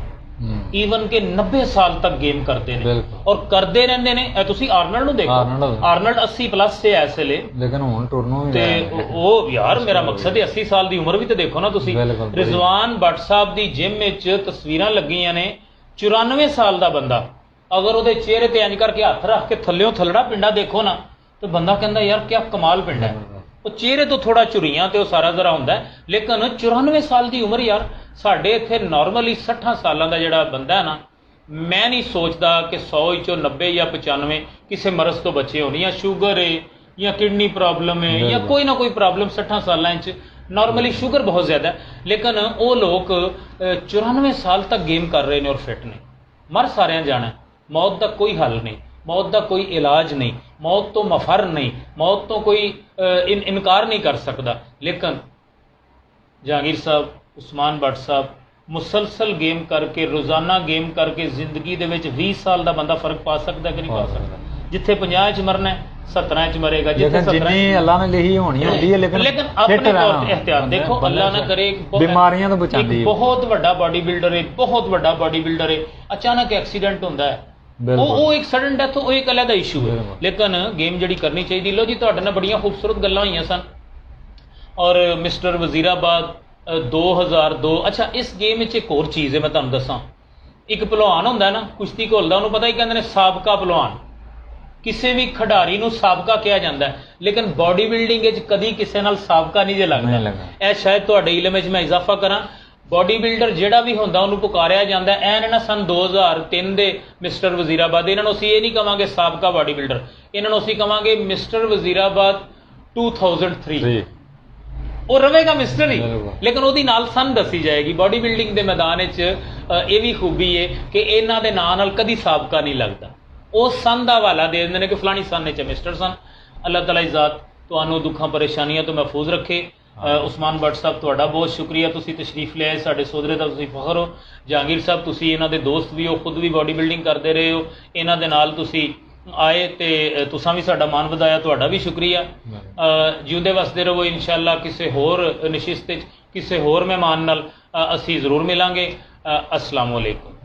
ईवन के 90 साल तक गेम करते हैं और करते रहंदे ने। तुसी आर्नल्ड नूं देखो, आर्नल्ड 80 प्लस से ऐसे ले, लेकिन हुण टुरनों भी ते ओ यार मेरा मकसद है 80 साल दी उम्र भी तो देखो ना तुसी। रिजवान भट्ट साहब दी जिम विच तस्वीरां लगियां ने, 94 साल दा बंदा अगर ਉਹਦੇ चेहरे ते इंज करके हथ रख के थल्लियों थलड़ा पिंडा देखो ना तो बंदा कहता यार क्या कमाल पिंड है। वो चेहरे तो थोड़ा झुरियां तो सारा जरा होंदा है, लेकिन 94 साल की उम्र यार। साडे इत्थे नॉर्मली 60 सालों का जिहड़ा बंदा है ना, मैं नहीं सोचता कि 100 चों 90 या 95 किसी मरज तो बचे होनी, या शुगर है या किडनी प्रॉब्लम है या कोई ना कोई प्रॉब्लम 60 साल नॉर्मली शुगर बहुत ज़्यादा है, लेकिन वो लोग 94 साल तक गेम कर रहे हैं और फिट ने। मर सारियां जाना, मौत का कोई हल नहीं, मौत का कोई इलाज नहीं, मौत तो मफर नहीं, मौत तो कोई इनकार नहीं कर सकता। लेकिन जहांगीर साहब, उस्मान भट्ट साहब मुसलसल गेम करके, रोज़ाना गेम करके जिंदगी दे विच 20 साल का बंदा फर्क पा सकता कि नहीं पा सकता? जिथे 50 च मरना है 17 च मरेगा, जिथे 17 अल्लाह ने लिखी होनी होती है, लेकिन अपने तौर पे एहतियात देखो, अल्लाह ना करे बीमारियां तो बचाती है। बहुत बड़ा बॉडी बिल्डर है, बहुत बड़ा बॉडी बिल्डर है, अचानक एक्सीडेंट होता है ਉਹ ਇੱਕ ਸਡਨ ਡੈਥ ਉਹ ਇੱਕ ਅਲੱਗ ਇਸ਼ੂ ਹੈ। ਲੇਕਿਨ ਗੇਮ ਜਿਹੜੀ ਕਰਨੀ ਚਾਹੀਦੀ। ਲੋ ਜੀ ਤੁਹਾਡੇ ਨਾਲ ਬੜੀਆਂ ਖੂਬਸੂਰਤ ਗੱਲਾਂ ਹੋਈਆਂ ਸਨ ਔਰ ਮਿਸਟਰ ਵਜ਼ੀਰਾਬਾਦ 2002। ਅੱਛਾ ਇਸ ਗੇਮ ਵਿੱਚ ਇੱਕ ਹੋਰ ਚੀਜ਼ ਹੈ, ਮੈਂ ਤੁਹਾਨੂੰ ਦੱਸਾਂ। ਇੱਕ ਪਹਿਲਵਾਨ ਹੁੰਦਾ ਨਾ ਕੁਸ਼ਤੀ ਘੁਲਦਾ, ਉਹਨੂੰ ਪਤਾ ਹੀ ਕਹਿੰਦੇ ਨੇ ਸਾਬਕਾ ਪਹਿਲਵਾਨ। ਕਿਸੇ ਵੀ ਖਿਡਾਰੀ ਨੂੰ ਸਾਬਕਾ ਕਿਹਾ ਜਾਂਦਾ ਹੈ, ਲੇਕਿਨ ਬਾਡੀ ਬਿਲਡਿੰਗ ਵਿੱਚ ਕਦੀ ਕਿਸੇ ਨਾਲ ਸਾਬਕਾ ਨਹੀਂ ਜੇ ਲੱਗਦਾ। ਇਹ ਸ਼ਾਇਦ ਤੁਹਾਡੇ ਇਲਮ ਵਿੱਚ ਮੈਂ ਇਜ਼ਾਫਾ ਕਰਾਂ। ਬਾਡੀ ਬਿਲਡਰ ਜਿਹੜਾ ਵੀ ਹੁੰਦਾ ਉਹਨੂੰ ਪੁਕਾਰਿਆ ਜਾਂਦਾ ਐਨ ਨਾ ਸਨ 2003 ਦੇ ਮਿਸਟਰ ਵਜ਼ੀਰਾਬਾਦ। ਇਹਨਾਂ ਨੂੰ ਅਸੀਂ ਇਹ ਨਹੀਂ ਕਵਾਂਗੇ ਸਾਬਕਾ ਬਾਡੀ ਬਿਲਡਰ, ਇਹਨਾਂ ਨੂੰ ਅਸੀਂ ਕਵਾਂਗੇ ਮਿਸਟਰ ਵਜ਼ੀਰਾਬਾਦ 2003। ਉਹ ਰਹੇਗਾ ਮਿਸਟਰ ਹੀ, ਲੇਕਿਨ ਉਹਦੀ ਨਾਲ ਸਨ ਦੱਸੀ ਜਾਏਗੀ। ਬਾਡੀ ਬਿਲਡਿੰਗ ਦੇ ਮੈਦਾਨ ਵਿੱਚ ਇਹ ਵੀ ਖੂਬੀ ਹੈ ਕਿ ਇਹਨਾਂ ਦੇ ਨਾਂ ਨਾਲ ਕਦੀ ਸਾਬਕਾ ਨਹੀਂ ਲੱਗਦਾ। ਉਹ ਸਨ ਦਾ ਹਵਾਲਾ ਦੇ ਦਿੰਦੇ ਨੇ ਕਿ ਫਲਾਣੀ ਸਨ ਵਿੱਚ ਮਿਸਟਰ ਸਨ। ਅੱਲਾਹ ਤਾਲਾ ਇਜ਼ਾਤ ਤੁਹਾਨੂੰ ਦੁੱਖਾਂ ਪਰੇਸ਼ਾਨੀਆਂ ਤੋਂ ਮਹਿਫੂਜ਼ ਰੱਖੇ। ਉਸਮਾਨ ਭੱਟ ਸਾਹਿਬ ਤੁਹਾਡਾ ਬਹੁਤ ਸ਼ੁਕਰੀਆ, ਤੁਸੀਂ ਤਸ਼ਰੀਫ ਲਿਆਏ, ਸਾਡੇ ਸੋਦਰੇ ਦਾ ਤੁਸੀਂ ਫਖਰ ਹੋ। ਜਹਾਂਗੀਰ ਸਾਹਿਬ ਤੁਸੀਂ ਇਹਨਾਂ ਦੇ ਦੋਸਤ ਵੀ ਹੋ, ਖੁਦ ਵੀ ਬਾਡੀ ਬਿਲਡਿੰਗ ਕਰਦੇ ਰਹੇ ਹੋ, ਇਹਨਾਂ ਦੇ ਨਾਲ ਤੁਸੀਂ ਆਏ ਤੇ ਤੁਸਾਂ ਵੀ ਸਾਡਾ ਮਾਣ ਵਧਾਇਆ, ਤੁਹਾਡਾ ਵੀ ਸ਼ੁਕਰੀਆ। ਜਿਉਂਦੇ ਵਸਦੇ ਰਹੋ। ਇਨਸ਼ਾਅੱਲਾ ਕਿਸੇ ਹੋਰ ਨਸ਼ਿਸਤ 'ਚ ਕਿਸੇ ਹੋਰ ਮਹਿਮਾਨ ਨਾਲ ਅਸੀਂ ਜ਼ਰੂਰ ਮਿਲਾਂਗੇ। अस्सलाम वालेकुम।